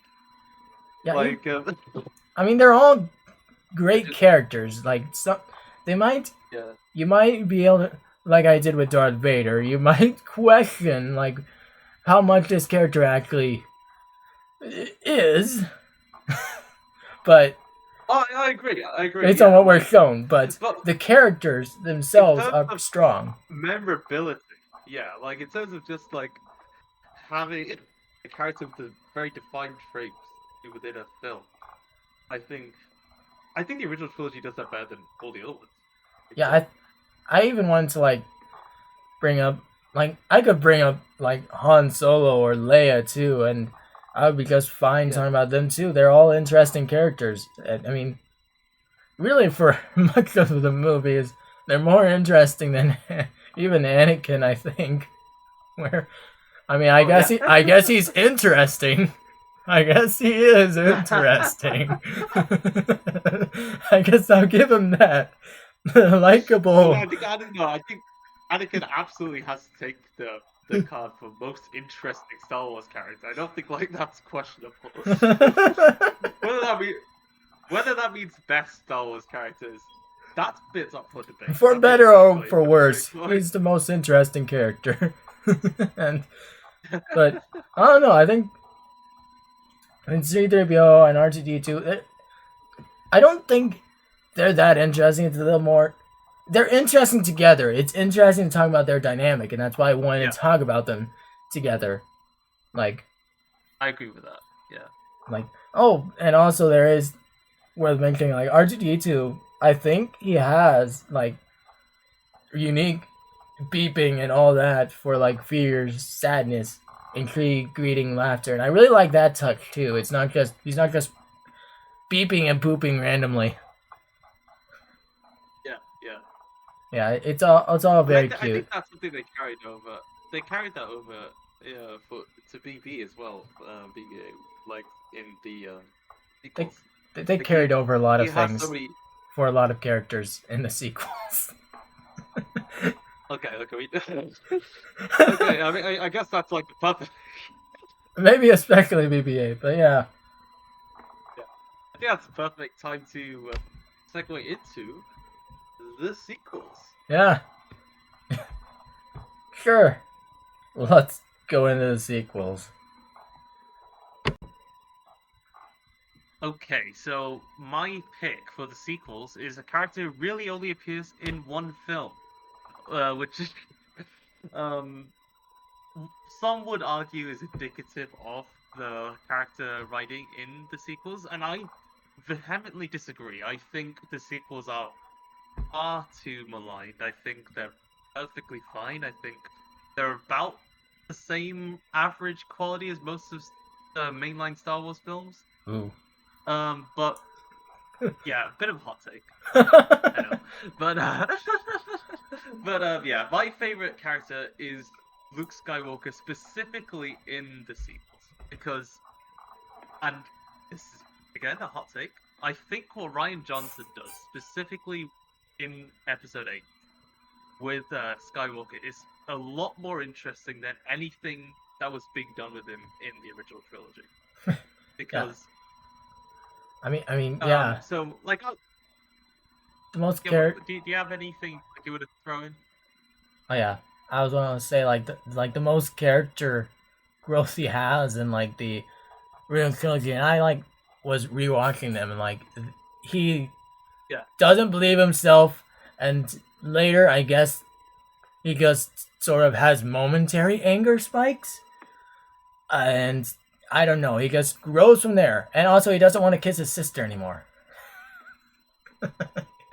Yeah, like, I mean they're all I great just characters. Like some, they might yeah. you might be able to, like I did with Darth Vader. You might question like how much this character actually is, but Oh, I agree. I agree. based on Yeah, what we're like, shown. But but the characters in themselves terms are of strong. memorability, yeah, like in terms of just like having a character with a very defined traits within a film, I think I think the original trilogy does that better than all the other ones. It Yeah, does. I even wanted to like bring up like I could bring up like Han Solo or Leia too, and I would be just fine Yeah. talking about them too. They're all interesting characters. I mean, really, for much of the movies, they're more interesting than even Anakin. I think. Where I mean, Oh yeah. I guess he's interesting. I guess he is interesting. I guess I'll give him that. Well, Likeable. I think I don't know. I think Anakin absolutely has to take the card for most interesting Star Wars character. I don't think like that's questionable. whether that mean whether that means best Star Wars characters, that bit's up for debate. For That bit's better or definitely for for debate. worse, he's the most interesting character. and but I don't know. I think in C-3PO and R2D2, I don't think they're that interesting. It's a little more. They're interesting together. It's interesting to talk about their dynamic, and that's why I wanted Yeah, to talk about them together. Like, I agree with that. Yeah. like, oh, and also there is worth mentioning, like R2D2. I think he has like unique beeping and all that for like fears, sadness, intrigue, greeting, laughter, and I really like that touch too. It's not just he's not just beeping and pooping randomly. Yeah, yeah. Yeah, it's all And very I cute. think that's something they carried over. They carried that over for to BB as well. BB like in the They sequels. they Like carried over a lot he of has so things many. for a lot of characters in the sequels. Okay, okay, okay. I mean, I guess that's like the perfect. Maybe especially BB-8, but yeah. Yeah, I think that's the perfect time to segue into the sequels. Yeah. Sure. Let's go into the sequels. Okay, so my pick for the sequels is a character who really only appears in one film, which is um some would argue is indicative of the character writing in the sequels, and I vehemently disagree. I think the sequels are far too maligned. I think they're perfectly fine. I think they're about the same average quality as most of the mainline Star Wars films. Ooh. But yeah, a bit of a hot take. I know, but yeah, my favorite character is Luke Skywalker, specifically in the sequels, because, and this is again a hot take. I think what Rian Johnson does, specifically in Episode 8 with Skywalker, is a lot more interesting than anything that was being done with him in the original trilogy. Yeah. Because Yeah. so like, The most yeah, character. do you have anything like you would have thrown in? Oh yeah, I was gonna say like the most character growth he has in like the real trilogy, and I like was rewatching them and like he Yeah. doesn't believe himself, and later I guess he just sort of has momentary anger spikes, and I don't know, he just grows from there, and also he doesn't want to kiss his sister anymore.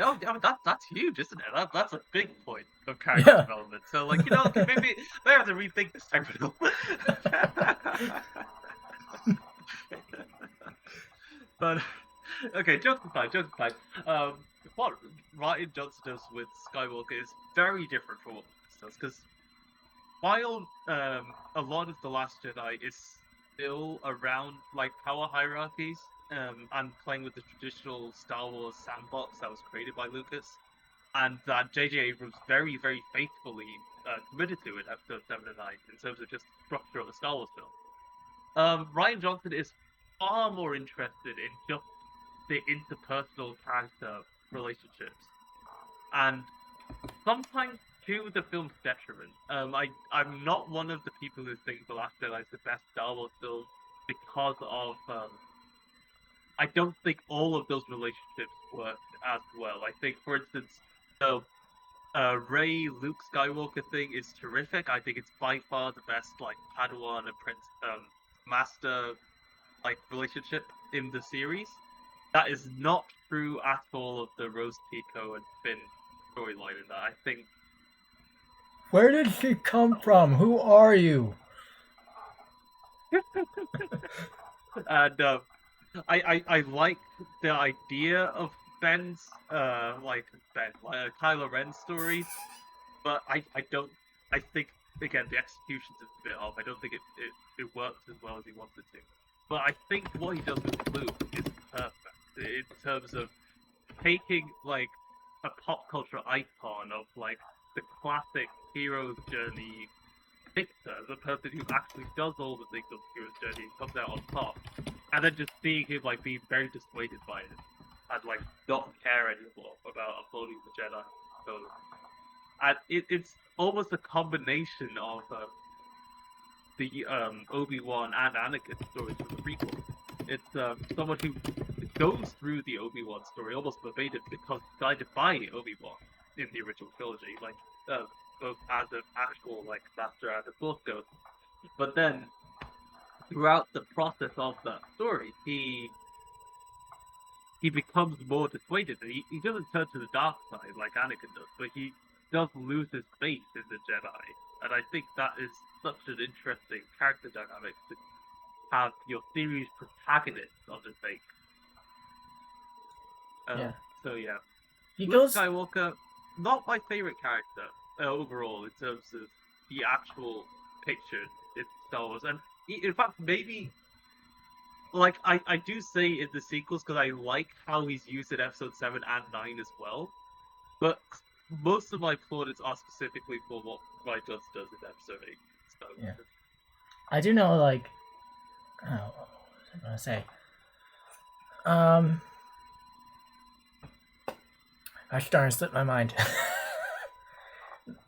Oh, yeah, that's huge, isn't it? That's a big point of character Yeah. development. So, like, okay, maybe I have to rethink this title. But okay, jokes aside. What Ryan Johnson does with Skywalker is very different from what Lucas does, because while a lot of The Last Jedi is still around like power hierarchies, and playing with the traditional Star Wars sandbox that was created by Lucas, and that J.J. Abrams very, very faithfully committed to in Episode 7 and 9 in terms of just structure of a Star Wars film. Ryan Johnson is far more interested in just the interpersonal character relationships, and sometimes to the film's detriment. I'm not one of the people who think The Last Jedi is the best Star Wars film because of I don't think all of those relationships work as well. I think, for instance, the Rey Luke Skywalker thing is terrific. I think it's by far the best like Padawan and Prince Master like relationship in the series. That is not true at all of the Rose Tico and Finn storyline in that. I think Where did she come from? Who are you? and I like the idea of Ben's Kylo Ren story, but I don't I think again the execution's a bit off. I don't think it works as well as he wanted to. But I think what he does with Luke is perfect in terms of taking like a pop culture icon of like the classic hero's journey picture, the person who actually does all the things of the hero's journey and comes out on top, and then just seeing him like being very dissuaded by it and like not care anymore about uploading the Jedi. So, and it's almost a combination of the Obi-Wan and Anakin stories from the prequel. It's someone who goes through the Obi-Wan story almost verbatim because he's guided by Obi-Wan in the original trilogy, like both as an actual like master and a Force ghost. But then throughout the process of that story, he becomes more dissuaded. He doesn't turn to the dark side like Anakin does, but he does lose his faith in the Jedi. And I think that is such an interesting character dynamic to have your series protagonist undertake. Yeah. So yeah, He Luke goes. Skywalker, not my favorite character overall in terms of the actual picture in Star Wars, and in fact maybe like I do say in the sequels because I like how he's used in Episode 7 and 9 as well, but most of my plaudits are specifically for what Ryan Johnson does in Episode 8. So, Yeah. I do know, like, oh, what was I gonna say? I'm starting to slip my mind.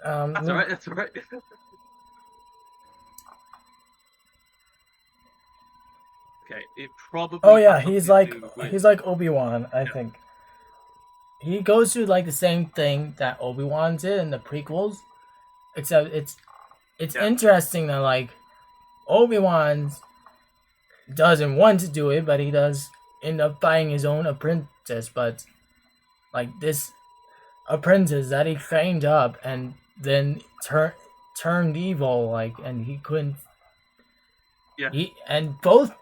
that's alright. That's alright. Okay, it probably. Oh yeah, has he's something like to do with- he's like Obi-Wan, I think. He goes through like the same thing that Obi-Wan did in the prequels, except it's Yeah. interesting that like Obi-Wan doesn't want to do it, but he does end up buying his own apprentice. But like this apprentice that he trained up and then turned evil, like, and he couldn't. Yeah. He and both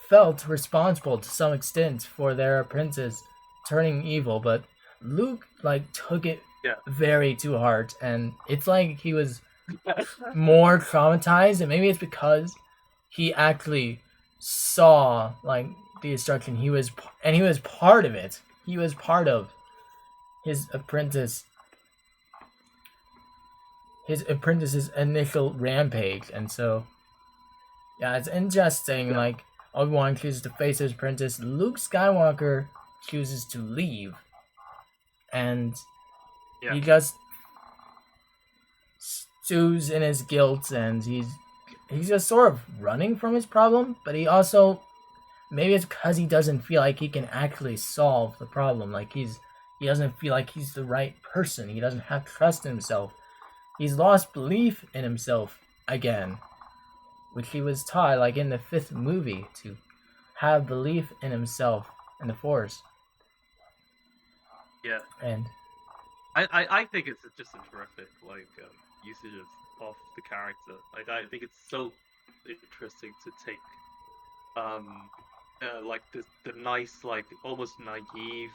felt responsible to some extent for their apprentice turning evil, but Luke like took it very to heart, and it's like he was more traumatized, and maybe it's because he actually saw like the destruction. He was part of it. He was part of his apprentice's initial rampage, and so yeah, it's interesting. Yeah. Like Obi-Wan chooses to face his apprentice, Luke Skywalker chooses to leave, and he just stews in his guilt, and he's just sort of running from his problem, but he also, maybe it's because he doesn't feel like he can actually solve the problem. Like he doesn't feel like he's the right person. He doesn't have trust in himself. He's lost belief in himself again, which he was taught like in the 5th movie to have belief in himself and the Force. Yeah. And I think it's just a terrific usage of the character. I think it's so interesting to take the nice, almost naive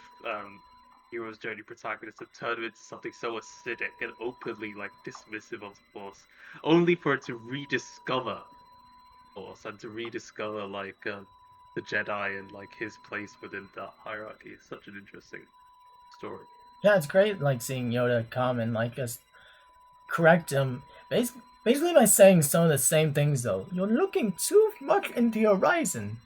hero's journey protagonist and turn him into something so acidic and openly dismissive of the Force, only for it to rediscover Force and to rediscover the Jedi and his place within that hierarchy. It's such an interesting story. yeah, it's great seeing Yoda come and just correct him. Basically by saying some of the same things though. You're looking too much into your horizon.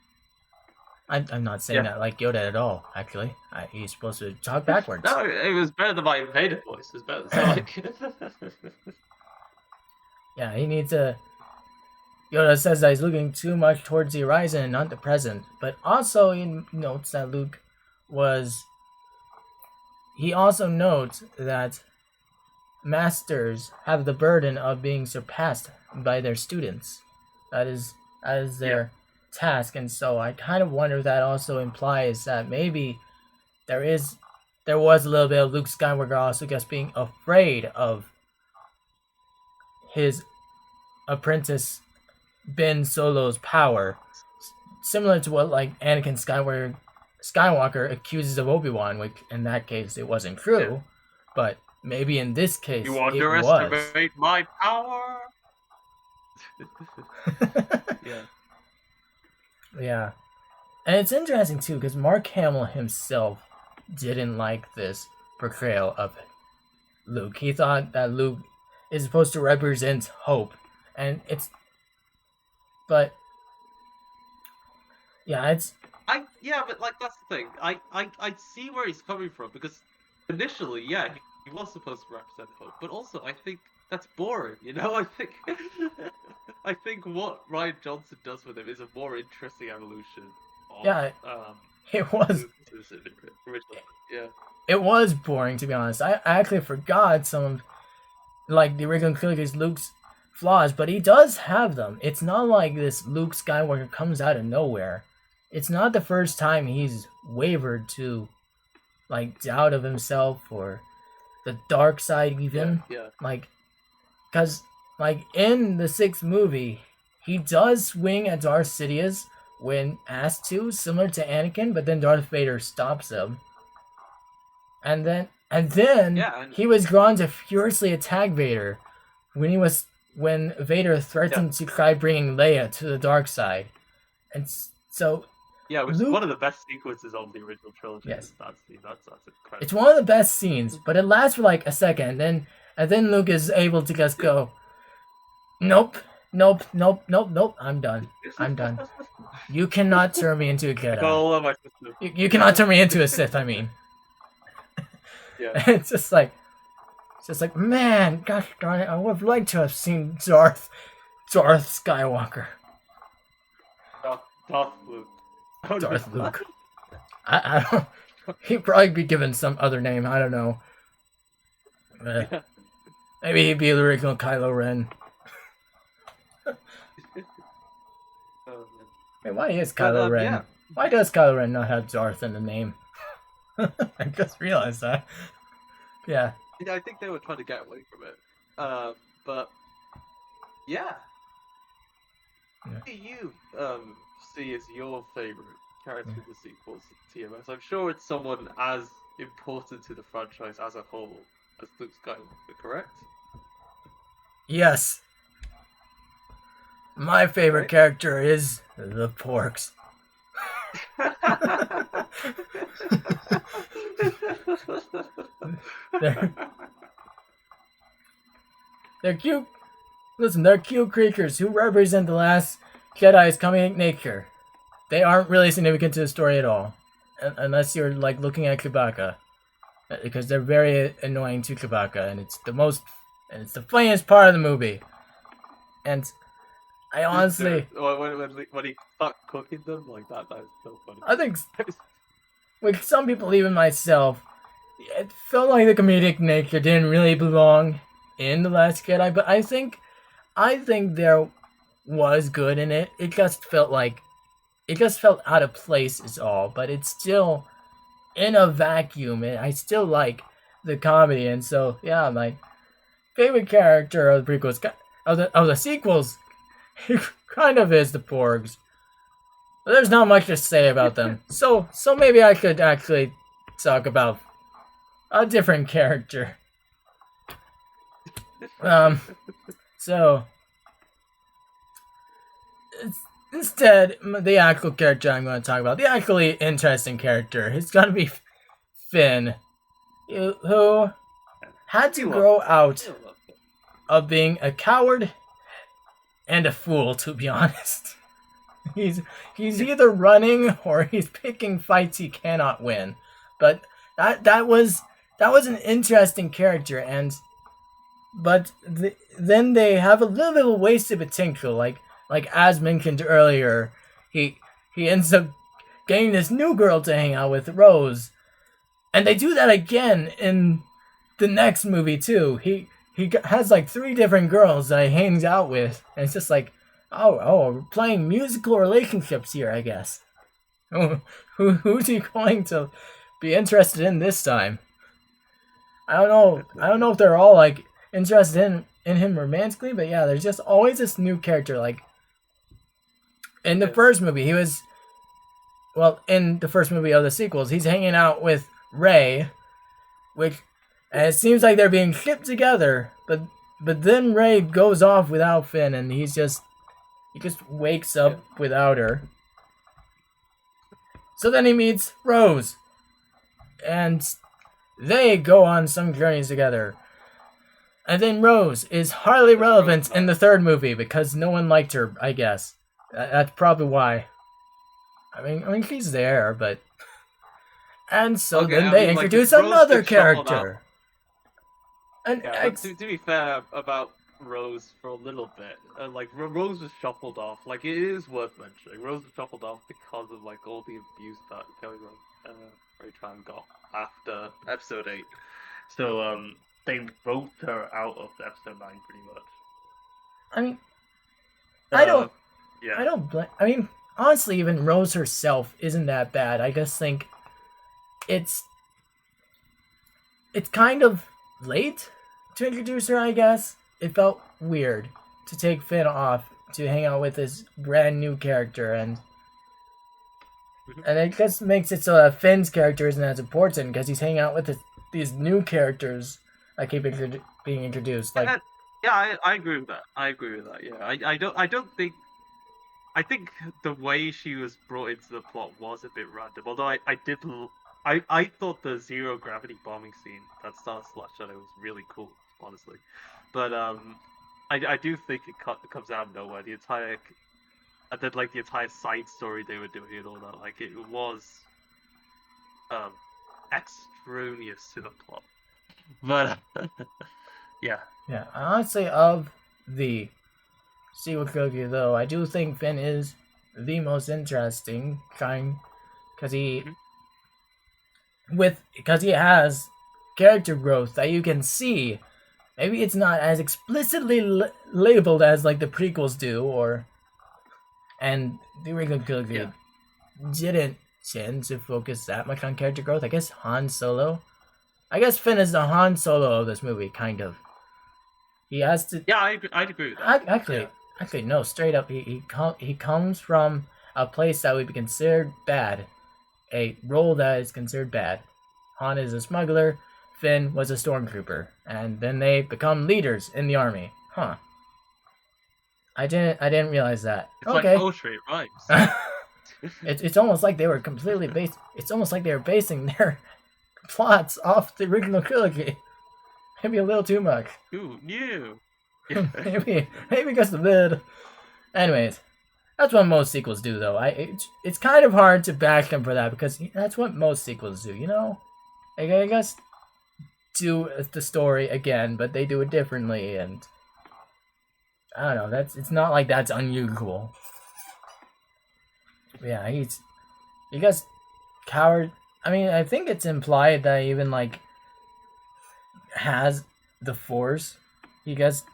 I'm not saying that like Yoda at all. Actually, he's supposed to talk backwards. No, it was better than my Vader voice. It was better. So yeah, he needs to. Yoda says that he's looking too much towards the horizon and not the present. But also, he notes that Luke was. He also notes that masters have the burden of being surpassed by their students. That is their task, and so I kind of wonder if that also implies that maybe there was a little bit of Luke Skywalker also just being afraid of his apprentice Ben Solo's power, similar to what Anakin Skywalker accuses of Obi-Wan, which in that case it wasn't true, but maybe in this case you underestimate my power. Yeah. Yeah. And it's interesting too because Mark Hamill himself didn't like this portrayal of Luke. He thought that Luke is supposed to represent hope, and but that's the thing. I see where he's coming from because initially, he was supposed to represent hope, but also I think that's boring. I think what Rian Johnson does with him is a more interesting evolution. It was. Yeah. It was boring, to be honest. I actually forgot some of the original trilogy's Luke's flaws, but he does have them. It's not like this Luke Skywalker comes out of nowhere. It's not the first time he's wavered to doubt of himself or the dark side even. Yeah. Because in the sixth movie, he does swing at Darth Sidious when asked to, similar to Anakin, but then Darth Vader stops him. And then he was drawn to furiously attack Vader when Vader threatened to try bringing Leia to the dark side. And so it was one of the best sequences of the original trilogy. Yes. That's incredible. It's one of the best scenes, but it lasts for a second, and then Luke is able to just go, Nope. I'm done. You cannot turn me into a Jedi. You cannot turn me into a Sith, I mean. Yeah. It's just man, gosh darn it, I would have liked to have seen Darth Skywalker. Darth Luke. Darth Luke. I don't. He'd probably be given some other name. I don't know. Maybe he'd be the original Kylo Ren. Wait, why is Kylo Ren? Yeah. Why does Kylo Ren not have Darth in the name? I just realized that. Yeah. I think they were trying to get away from it. But yeah. What do you see as your favorite character in the sequels to TMS? I'm sure it's someone as important to the franchise as a whole as Luke Skywalker, correct? Yes. My favorite character is the Porks. They're cute. Listen, they're cute creatures who represent the last Jedi's coming nature. They aren't really significant to the story at all, unless you're looking at Chewbacca, because they're very annoying to Chewbacca, and it's the funniest part of the movie. And I honestly, when he started cooking them that is so funny. I think, with some people, even myself, it felt like the comedic nature didn't really belong in The Last Jedi, but I think there was good in it. It just felt out of place is all, but it in a vacuum, I still like the comedy, and so yeah, my favorite character of the prequels, of the sequels, kind of is the Porgs. But there's not much to say about them, so maybe I could actually talk about a different character. So instead, the actual character I'm going to talk about, the actually interesting character, is going to be Finn, who had to grow out of being a coward and a fool, to be honest. He's either running or he's picking fights he cannot win. But that was an interesting character, but then they have a little bit of a wasted potential. Like as mentioned earlier, he ends up getting this new girl to hang out with, Rose, and they do that again in the next movie too. He has like 3 different girls that he hangs out with, and it's just like, oh, we're playing musical relationships here, I guess. Who's he going to be interested in this time? I don't know if they're all like interested in him romantically, but yeah, there's just always this new character. Like in the first movie, in the first movie of the sequels, he's hanging out with Rey, and it seems like they're being shipped together, but then Rey goes off without Finn, and he just wakes up without her. So then he meets Rose, and they go on some journeys together. And then Rose is hardly relevant in the third movie because no one liked her, I guess. That's probably why. I mean, she's there, but... And so then they introduce another character. And to be fair about Rose for a little bit, Rose was shuffled off. Like, it is worth mentioning. Rose was shuffled off because of like all the abuse that Kelly Ray Tran got after episode 8. So they wrote her out of episode 9 pretty much. I mean, I don't blame. I mean, honestly, even Rose herself isn't that bad. I just think it's kind of late to introduce her, I guess. It felt weird to take Finn off to hang out with this brand new character, and it just makes it so that Finn's character isn't as important because he's hanging out with these new characters that keep being introduced. Like, I agree with that. Yeah, I think the way she was brought into the plot was a bit random. Although I thought the zero gravity bombing scene that starts Last Shadow was really cool, honestly. But I do think it comes out of nowhere. The entire side story they were doing and all that, like, it was extraneous to the plot. But yeah. Honestly, of the sequel trilogy, though, I do think Finn is the most interesting kind, because he has character growth that you can see. Maybe it's not as explicitly labeled as like the prequels do, and the original trilogy didn't tend to focus that much on character growth. I guess Finn is the Han Solo of this movie, kind of. He has to. Yeah, I'd agree with that. Actually, no. Straight up, he comes from a place that would be considered bad, a role that is considered bad. Han is a smuggler. Finn was a stormtrooper, and then they become leaders in the army. Huh. I didn't realize that. It's like poetry, it rhymes. It's almost like they were completely based. It's almost like they were basing their plots off the original trilogy. Maybe a little too much. Ooh, new. maybe just a bit. Anyways, that's what most sequels do, though. It's kind of hard to bash them for that because that's what most sequels do. You know, I guess do the story again, but they do it differently, and I don't know. It's not like that's unusual. Yeah, he gets coward. I mean, I think it's implied that he even like has the Force. He gets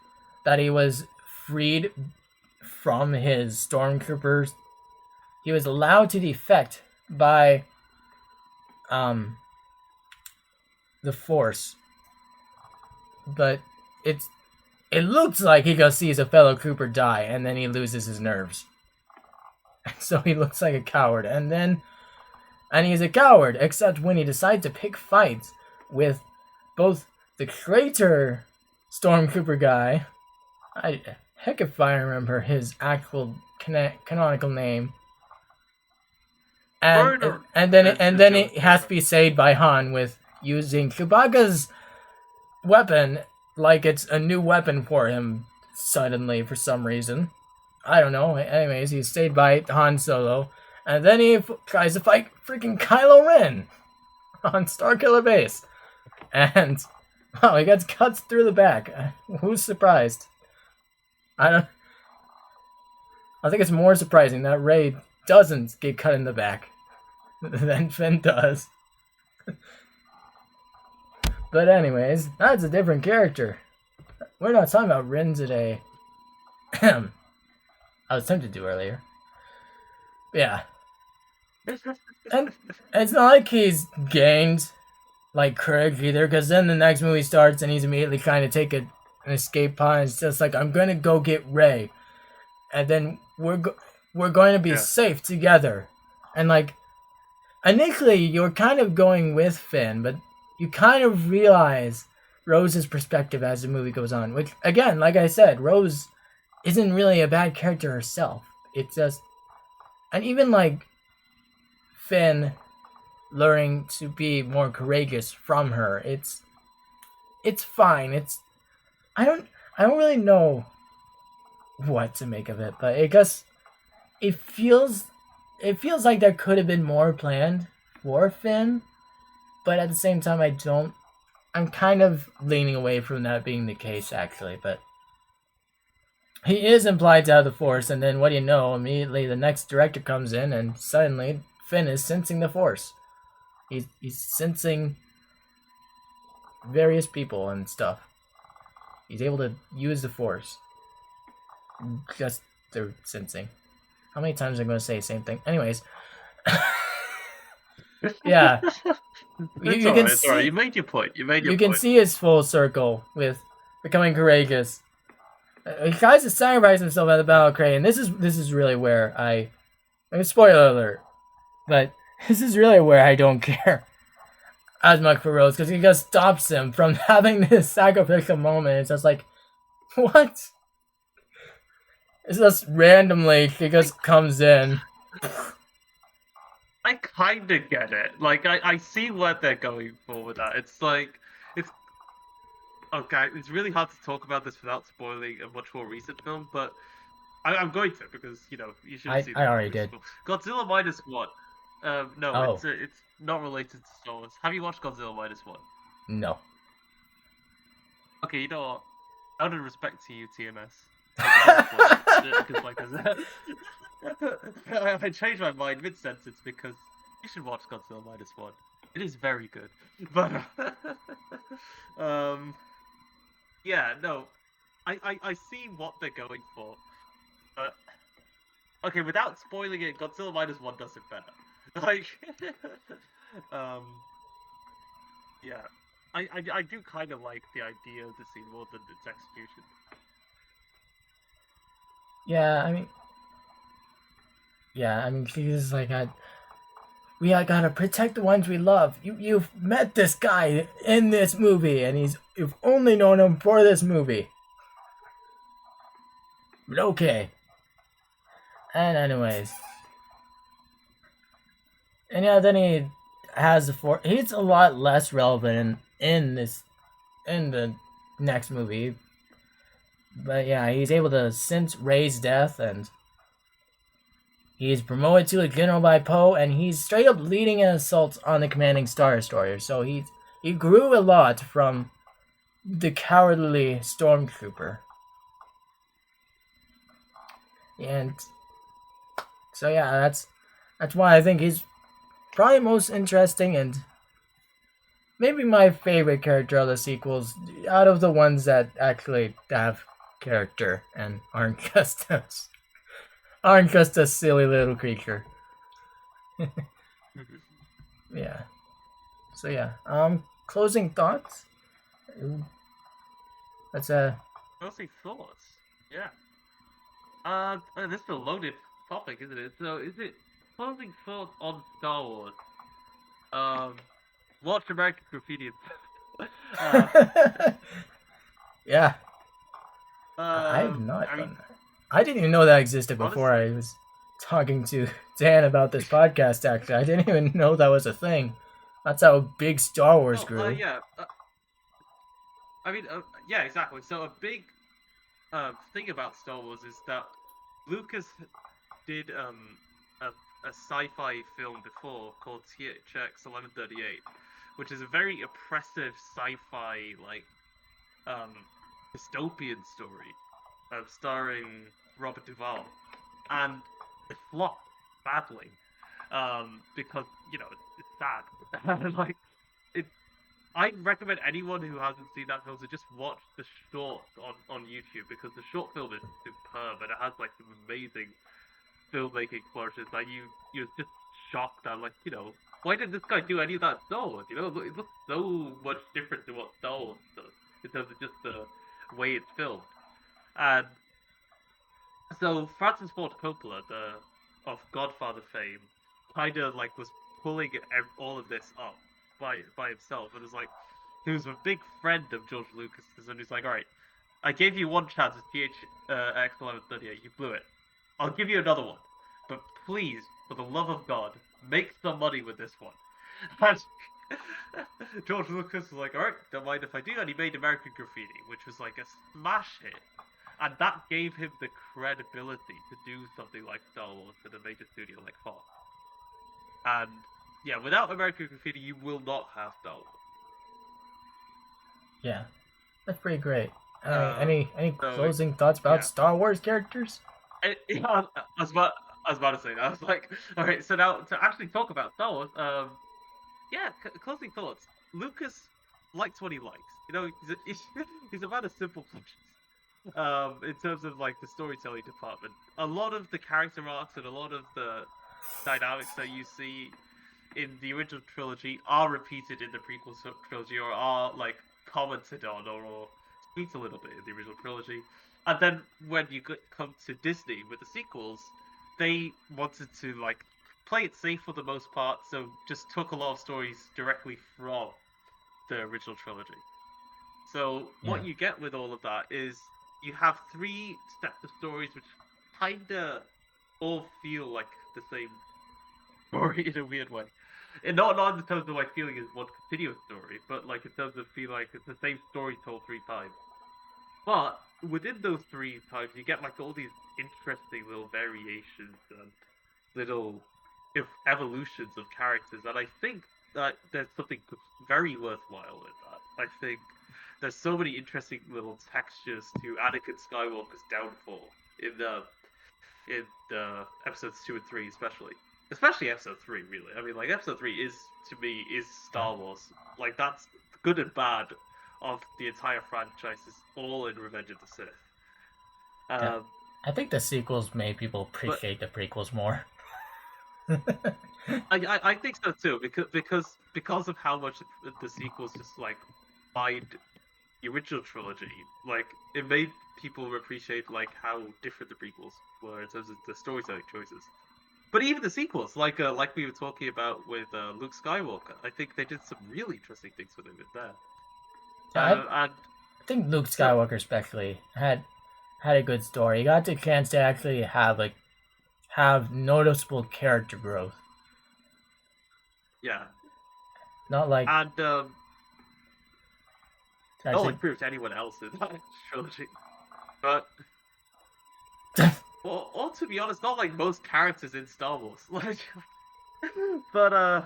that he was freed from his stormtroopers. He was allowed to defect by the Force, but it looks like he goes sees a fellow Cooper die, and then he loses his nerves. So he looks like a coward, and he's a coward, except when he decides to pick fights with both the traitor Stormtrooper guy. Heck if I remember his actual canonical name. And then it has to be saved by Han with using Chewbacca's weapon like it's a new weapon for him suddenly for some reason. I don't know. Anyways, he's saved by Han Solo, and then he tries to fight freaking Kylo Ren on Starkiller Base, and he gets cuts through the back. Who's surprised? I think it's more surprising that Rey doesn't get cut in the back than Finn does. But anyways, that's a different character. We're not talking about Ren today. I was tempted to earlier. Yeah. And it's not like he's gained like courage either, because then the next movie starts and he's immediately trying to take an escape pod, and it's just like, I'm gonna go get Rey, and then we're going to be safe together. And like, initially you're kind of going with Finn, but you kind of realize Rose's perspective as the movie goes on, which again, like I said, Rose isn't really a bad character herself. It's just, and even like Finn learning to be more courageous from her, it's fine. I don't really know what to make of it, but I guess it feels like there could have been more planned for Finn, but at the same time I'm kind of leaning away from that being the case actually. But he is implied to have the Force, and then what do you know, immediately the next director comes in and suddenly Finn is sensing the Force. He's sensing various people and stuff. He's able to use the Force. Just through sensing. How many times am I going to say the same thing? Anyways. Yeah. It's alright. You made your point. You can see his full circle with becoming courageous. He tries to sacrifice himself at the Battle of Crane, and this is really where I mean, spoiler alert, but this is really where I don't care as much for Rose, because he just stops him from having this sacrificial moment. It's just like, what? It's just randomly, he just comes in. I kind of get it. Like, I see what they're going for with that. It's like, okay, it's really hard to talk about this without spoiling a much more recent film, but I'm going to, because, you should see I already did. Godzilla Minus One. No, Oh. It's not related to Star Wars. Have you watched Godzilla Minus One? No. Okay, you know what? Out of respect to you, TMS. Because, like I changed my mind mid-sentence because you should watch Godzilla Minus One. It is very good. But, yeah, no. I see what they're going for. But, okay, without spoiling it, Godzilla Minus One does it better. Like, yeah. I do kind of like the idea of the scene more than its execution. Yeah, I mean, he's like, we gotta protect the ones we love. You've met this guy in this movie, and you've only known him for this movie. But okay. And anyways. And yeah, then he has the Force. He's a lot less relevant in the next movie. But yeah, he's able to sense Rey's death, and he's promoted to a general by Poe, and he's straight up leading an assault on the commanding Star Destroyer. So he grew a lot from the cowardly stormtrooper. And so yeah, that's why I think he's probably most interesting and maybe my favorite character of the sequels, out of the ones that actually have character and aren't just a silly little creature. Yeah. So yeah. Closing thoughts. That's a Mostly thoughts. Yeah. This is a loaded topic, isn't it? So, is it closing thoughts on Star Wars? Um, watch American Graffiti. uh, yeah. I've not I mean, done that. I didn't even know that existed before honestly, I was talking to Dan about this podcast. Actually, I didn't even know that was a thing. That's how big Star Wars oh, grew. yeah. I mean, yeah, exactly. So a big thing about Star Wars is that Lucas did a, a sci-fi film before called THX 1138, which is a very oppressive sci-fi like um dystopian story starring Robert Duvall, and it flopped badly because it's sad. Like it, I recommend anyone who hasn't seen that film to just watch the short on YouTube, because the short film is superb and it has like some amazing filmmaking flourishes that you're just shocked at, like, why did this guy do any of that Star Wars? It looks so much different to what Star Wars does in terms of just the way it's filmed. And so Francis Ford Coppola, the of Godfather fame, kind of like was pulling all of this up by himself, and was like, he was a big friend of George Lucas's, and he's like, all right, I gave you one chance with THX 1138, you blew it. I'll give you another one, but please, for the love of God, make some money with this one. And George Lucas was like, all right, don't mind if I do, and he made American Graffiti, which was like a smash hit, and that gave him the credibility to do something like Star Wars at a major studio like Fox. And yeah, without American Graffiti, you will not have Star Wars. Yeah, that's pretty great. Uh, Any so closing thoughts about yeah, Star Wars characters? I was about to say that. I was like, all right, so now to actually talk about Star Wars, yeah, closing thoughts. Lucas likes what he likes. He's a rather simple person. In terms of like the storytelling department, a lot of the character arcs and a lot of the dynamics that you see in the original trilogy are repeated in the prequel trilogy, or are like commented on, or tweaked a little bit in the original trilogy. And then when you come to Disney with the sequels, they wanted to like play it safe for the most part, so just took a lot of stories directly from the original trilogy. So Yeah, what you get with all of that is you have three sets of stories which kinda all feel like the same story in a weird way. And not in terms of like feeling as one continuous story, but like in terms of feeling like it's the same story told three times. But within those three times, you get like all these interesting little variations and little evolutions of characters, and I think that there's something very worthwhile in that. I think there's so many interesting little textures to Anakin Skywalker's downfall in the episodes 2 and 3, especially episode 3. Really, I mean, like episode 3 is, to me, is yeah, Star Wars. Like that's good and bad of the entire franchise is all in Revenge of the Sith. yeah. Um, I think the sequels made people but appreciate the prequels more. I think so too, because of how much the sequels just like find the original trilogy. Like it made people appreciate like how different the prequels were in terms of the storytelling choices. But even the sequels, like we were talking about with Luke Skywalker, I think they did some really interesting things with him in there. Yeah, And I think Luke so Skywalker especially had a good story. He got the chance to actually have noticeable character growth. yeah, Not like and not actually. like prove to anyone else in that trilogy, but or to be honest, not like most characters in Star Wars. Like, but I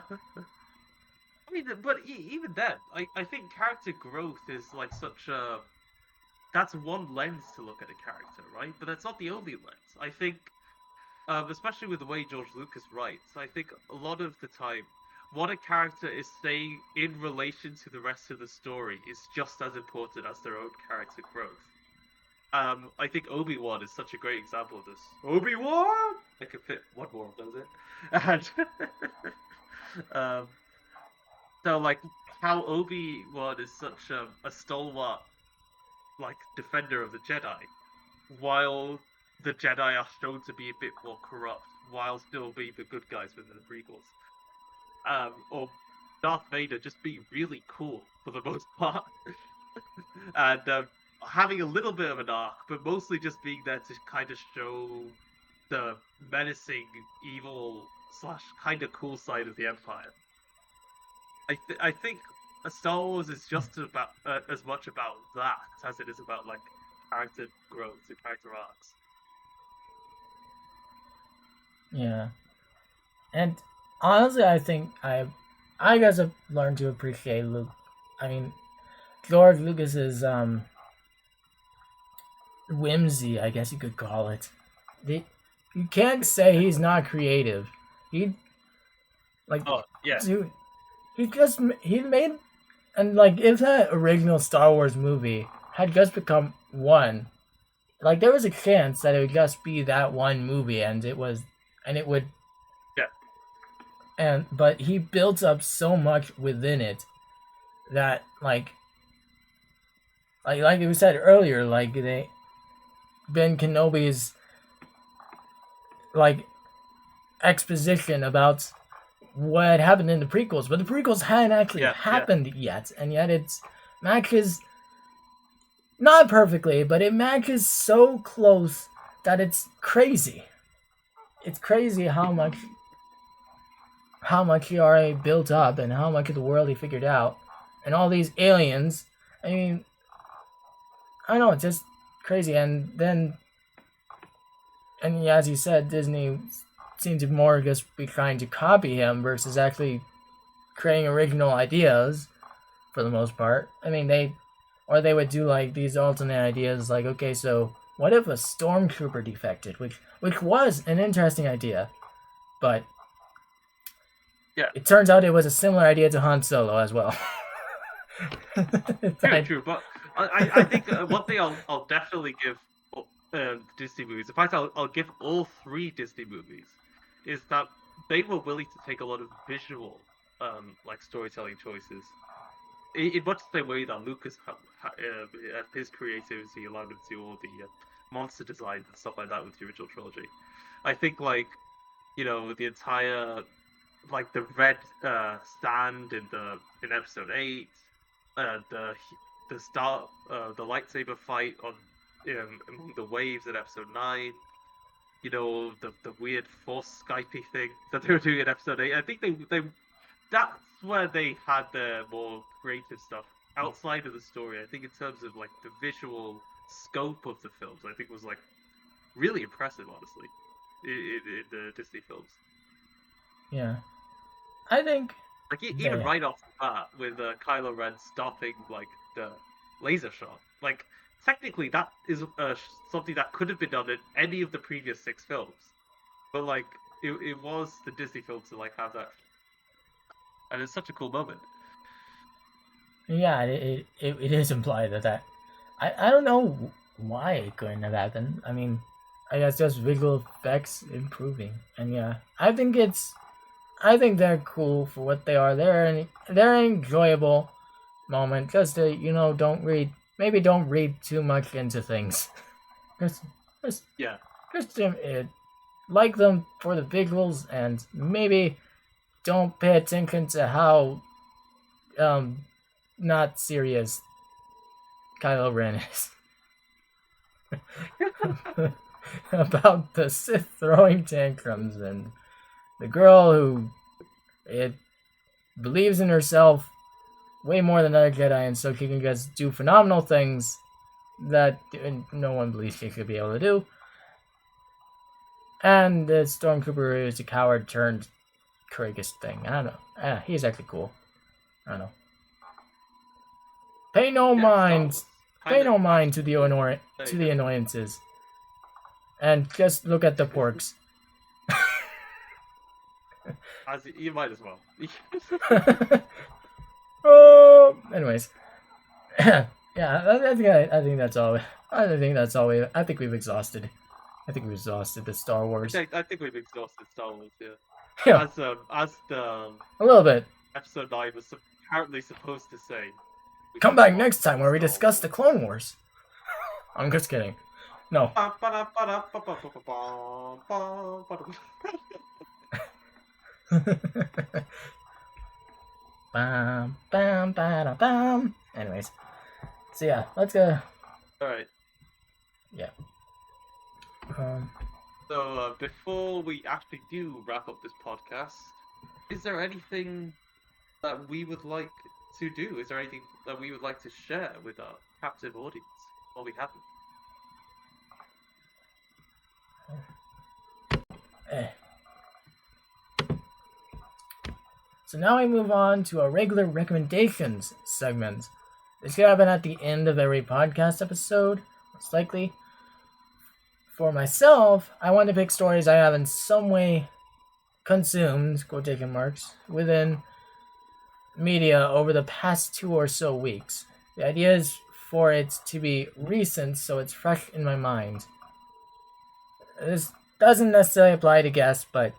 mean, but even then, I think character growth is like such a that's one lens to look at a character, right? But that's not the only lens. I think, especially with the way George Lucas writes, I think a lot of the time, what a character is saying in relation to the rest of the story is just as important as their own character growth. I think Obi-Wan is such a great example of this. Obi-Wan! I could fit one more of those in. And um, So like how Obi-Wan is such a stalwart like defender of the Jedi, while the Jedi are shown to be a bit more corrupt, while still being the good guys within the prequels. Or Darth Vader just being really cool for the most part, and having a little bit of an arc, but mostly just being there to kind of show the menacing, evil slash kind of cool side of the Empire. I think Star Wars is just about as much about that as it is about like character growth and character arcs. Yeah, and honestly, I think I guess I've learned to appreciate Luke. I mean, George Lucas's whimsy, I guess you could call it. You can't say he's not creative. He like Oh yeah, dude, he made, and like if that original Star Wars movie had just become one, like there was a chance that it would just be that one movie, and it would, yeah, but he built up so much within it that like we said earlier, like Ben Kenobi's like exposition about what happened in the prequels, but the prequels hadn't actually happened yet, and yet it matches not perfectly, but it matches so close that it's crazy. It's crazy how much he already built up and how much of the world he figured out, and all these aliens. I mean, I know, it's just crazy. And then, and as you said, Disney seems to more just be trying to copy him versus actually creating original ideas for the most part. I mean, they would do like these alternate ideas, like, okay, so what if a stormtrooper defected, which was an interesting idea, but yeah, it turns out it was a similar idea to Han Solo as well. true. But I think one thing I'll definitely give Disney movies. In fact, I'll give all three Disney movies is that they were willing to take a lot of visual like storytelling choices. In much the same way that Lucas his creativity allowed him to do all the monster designs and stuff like that with the original trilogy. I think like the entire like the red stand in episode 8, the start the lightsaber fight on among the waves in episode 9. The weird force Skypey thing that they were doing in episode 8. I think they that's where they had the more creative stuff outside of the story. I think in terms of like the visual scope of the films, I think was like really impressive, honestly, in the Disney films. Yeah, I think like even right off the bat with Kylo Ren stopping like the laser shot, like technically that is something that could have been done in any of the previous 6 films, but like it was the Disney films to like have that. And it's such a cool moment. Yeah, it is implied that I don't know why it couldn't have happened. I mean, I guess just visual effects improving, and yeah, I think they're cool for what they are. They're an enjoyable moment. Just to don't read too much into things. just like them for the visuals, and maybe don't pay attention to how not serious Kylo Ren is. About the Sith throwing tantrums and the girl who believes in herself way more than other Jedi, and so she can just do phenomenal things that no one believes she should be able to do. And the Stormtrooper is a coward turned courageous thing. I don't know. He's actually cool. I don't know. Pay no mind to the annoyances, and just look at the porks. As you might as well. Anyways, yeah, I think that's all. I think we've exhausted. I think we've exhausted the Star Wars. I think we've exhausted Star Wars. Yeah. Yeah. As the a little bit. Episode 9 was apparently supposed to say. Come back next time where we discuss the Clone Wars. I'm just kidding. No. Bam, bam, bam, bam. Anyways, so yeah, let's go. All right. Yeah. So before we actually do wrap up this podcast, is there anything that we would like to do? Is there anything that we would like to share with our captive audience? Well, we haven't. So now we move on to our regular recommendations segment. This could happen at the end of every podcast episode, most likely. For myself, I want to pick stories I have in some way consumed, quotation marks, within media over the past 2 or so weeks. The idea is for it to be recent, so it's fresh in my mind. This doesn't necessarily apply to guests, but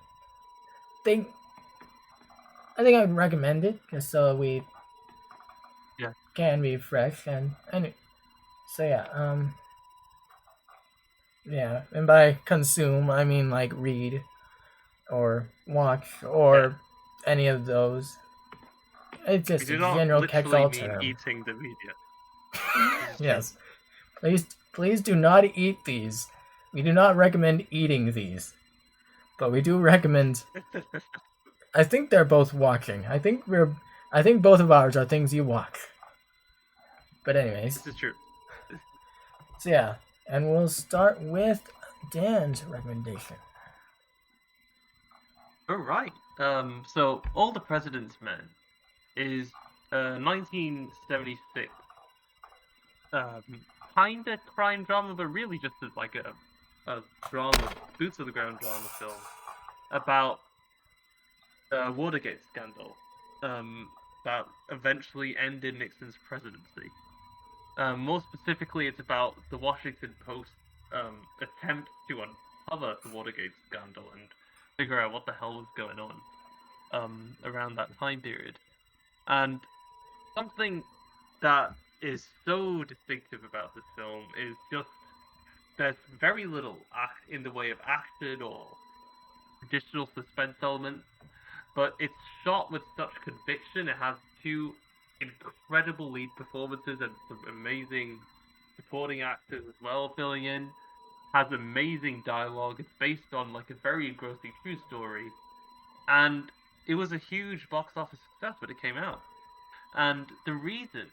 I think I would recommend it just so we can be fresh and so yeah, and by consume I mean like read or watch or any of those. It's just a general catch-all term. Eating the media. Yes, please do not eat these. We do not recommend eating these, but we do recommend. I think they're both watching. I think both of ours are things you watch. But anyways, this is true. So yeah, and we'll start with Dan's recommendation. All right. So All the President's Men is 1976 kind of crime drama, but really just as like a drama, boots on the ground drama film about Watergate scandal that eventually ended Nixon's presidency. More specifically, it's about the Washington Post attempt to uncover the Watergate scandal and figure out what the hell was going on around that time period. And something that is so distinctive about this film is just there's very little in the way of action or traditional suspense elements, but it's shot with such conviction. It has two incredible lead performances and some amazing supporting actors as well filling in. Has amazing dialogue. It's based on like a very engrossing true story, and it was a huge box office success when it came out. And the reason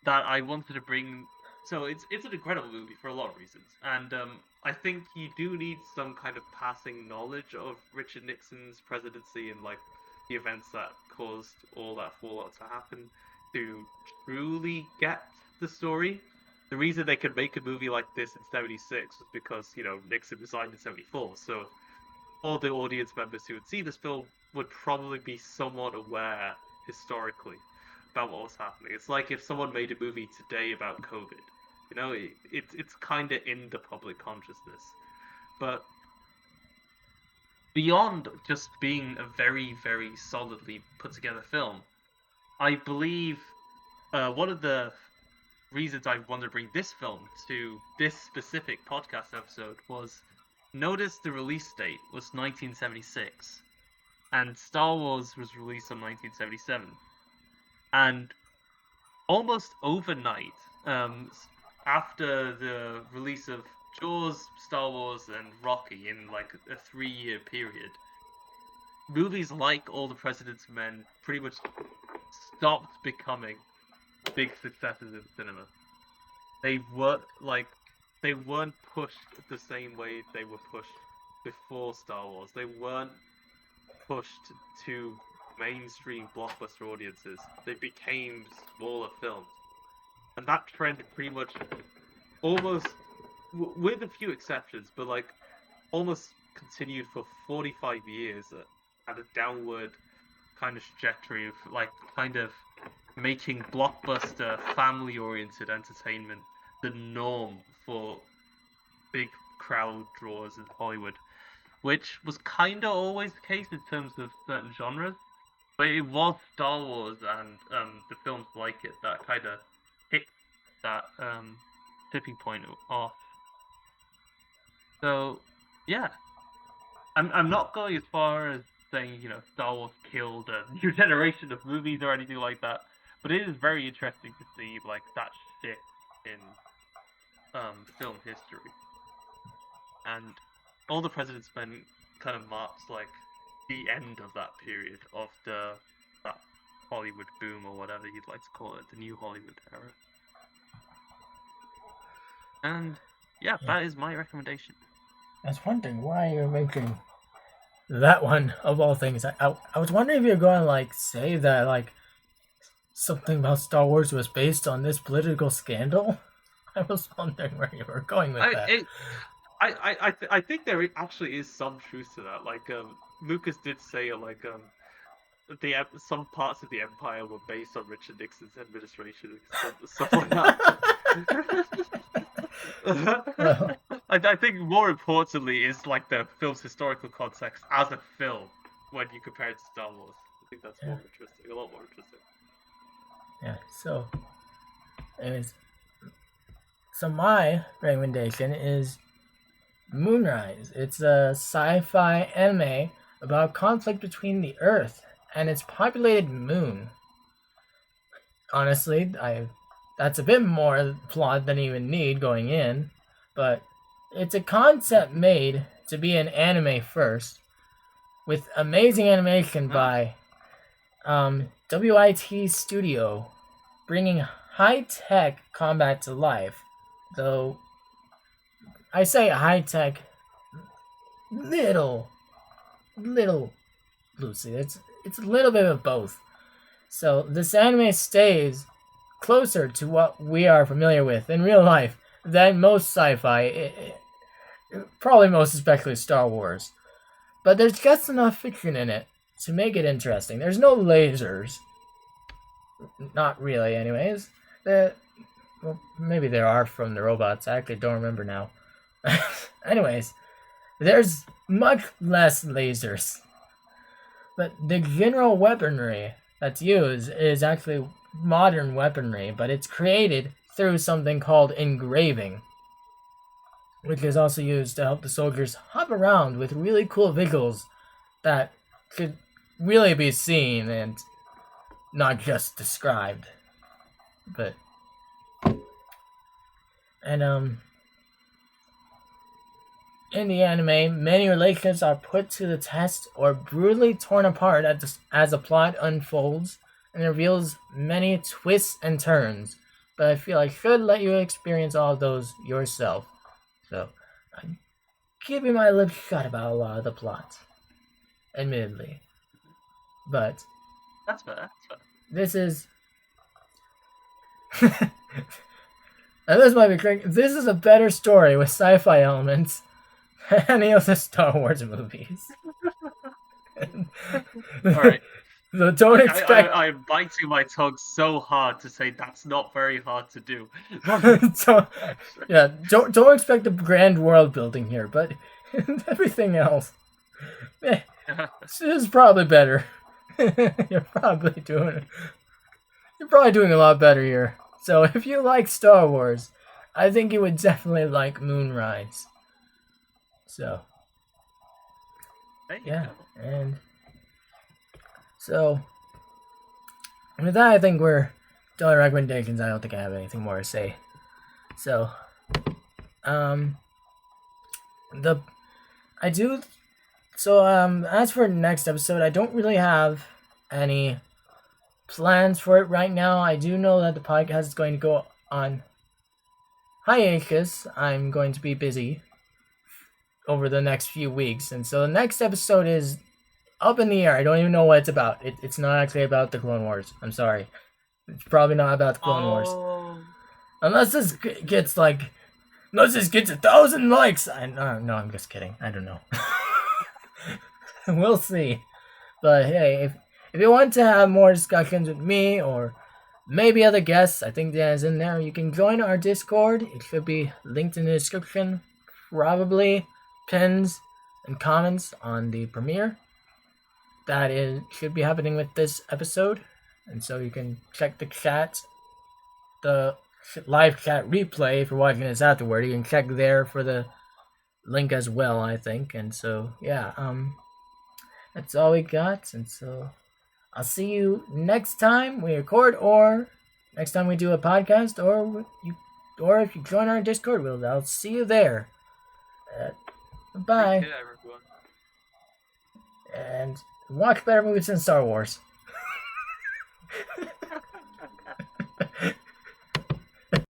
that I wanted to bring, so it's an incredible movie for a lot of reasons, and I think you do need some kind of passing knowledge of Richard Nixon's presidency and like the events that caused all that fallout to happen to truly get the story. The reason they could make a movie like this in 76 was because, Nixon resigned in 74, so all the audience members who would see this film would probably be somewhat aware historically about what was happening. It's like if someone made a movie today about COVID. It's kind of in the public consciousness. But beyond just being a very, very solidly put together film, I believe one of the reasons I wanted to bring this film to this specific podcast episode was notice the release date was 1976 and Star Wars was released in 1977. And almost overnight, after the release of Jaws, Star Wars, and Rocky in like a 3-year period, movies like All the President's Men pretty much stopped becoming big successes in cinema. They weren't pushed the same way they were pushed before Star Wars. They weren't pushed to mainstream blockbuster audiences. They became smaller films. And that trend pretty much almost, with a few exceptions, but like almost continued for 45 years at a downward kind of trajectory of like kind of making blockbuster family-oriented entertainment the norm for big crowd draws in Hollywood, which was kind of always the case in terms of certain genres. But it was Star Wars and the films like it that kind of hit that tipping point off. So, yeah, I'm not going as far as saying Star Wars killed a new generation of movies or anything like that, but it is very interesting to see like that shift in film history, and All the President's Men kind of marks like the end of that period of that Hollywood boom or whatever you'd like to call it, the new Hollywood era. And yeah, that is my recommendation. I was wondering why you're making that one of all things. I was wondering if you're going to like say that like something about Star Wars was based on this political scandal. I was wondering where you were going with that. I think there actually is some truth to that. Like Lucas did say like some parts of the Empire were based on Richard Nixon's administration and stuff like that. Well, I think more importantly is like the film's historical context as a film when you compare it to Star Wars. I think that's more interesting, a lot more interesting. Yeah. So, anyways, so my recommendation is Moonrise. It's a sci-fi anime about conflict between the Earth and its populated moon. Honestly, that's a bit more plot than you even need going in, but it's a concept made to be an anime first, with amazing animation by WIT Studio, bringing high-tech combat to life. Though I say high-tech little loosely. It's a little bit of both. So this anime stays closer to what we are familiar with in real life than most sci-fi, probably most especially Star Wars. But there's just enough fiction in it to make it interesting. There's no lasers. Not really, anyways. Well, maybe there are from the robots. I actually don't remember now. Anyways, there's much less lasers. But the general weaponry that's used is actually modern weaponry, but it's created through something called engraving, which is also used to help the soldiers hop around with really cool visuals that could really be seen and not just described. In the anime, many relationships are put to the test or brutally torn apart as the plot unfolds and reveals many twists and turns. But I feel I should let you experience all of those yourself. So, I'm keeping my lips shut about a lot of the plot, admittedly. But that's fair. This is. And this might be great. This is a better story with sci-fi elements than any of the Star Wars movies. Alright. So don't expect. I'm biting my tongue so hard to say that's not very hard to do. Don't expect a grand world building here, but everything else, this is probably better. You're probably doing a lot better here. So if you like Star Wars, I think you would definitely like Moonrise. So yeah, and so with that, I think we're done with recommendations. I don't think I have anything more to say. So as for next episode, I don't really have any plans for it right now. I do know that the podcast is going to go on hiatus. I'm going to be busy over the next few weeks, and so the next episode is up in the air. I don't even know what it's about. It's not actually about the Clone Wars. I'm sorry. It's probably not about the Clone Wars. Unless this gets 1,000 likes. No, I'm just kidding. I don't know. We'll see. But hey, if you want to have more discussions with me or maybe other guests, I think that is in there. You can join our Discord. It should be linked in the description. Probably pins and comments on the premiere. that should be happening with this episode, and so you can check the chat, the live chat replay if you're watching this afterward. You can check there for the link as well, I think. And so yeah, that's all we got. And so I'll see you next time we record, or next time we do a podcast, or if you join our Discord, I'll see you there. Bye. Take care, everyone. And watch better movies than Star Wars.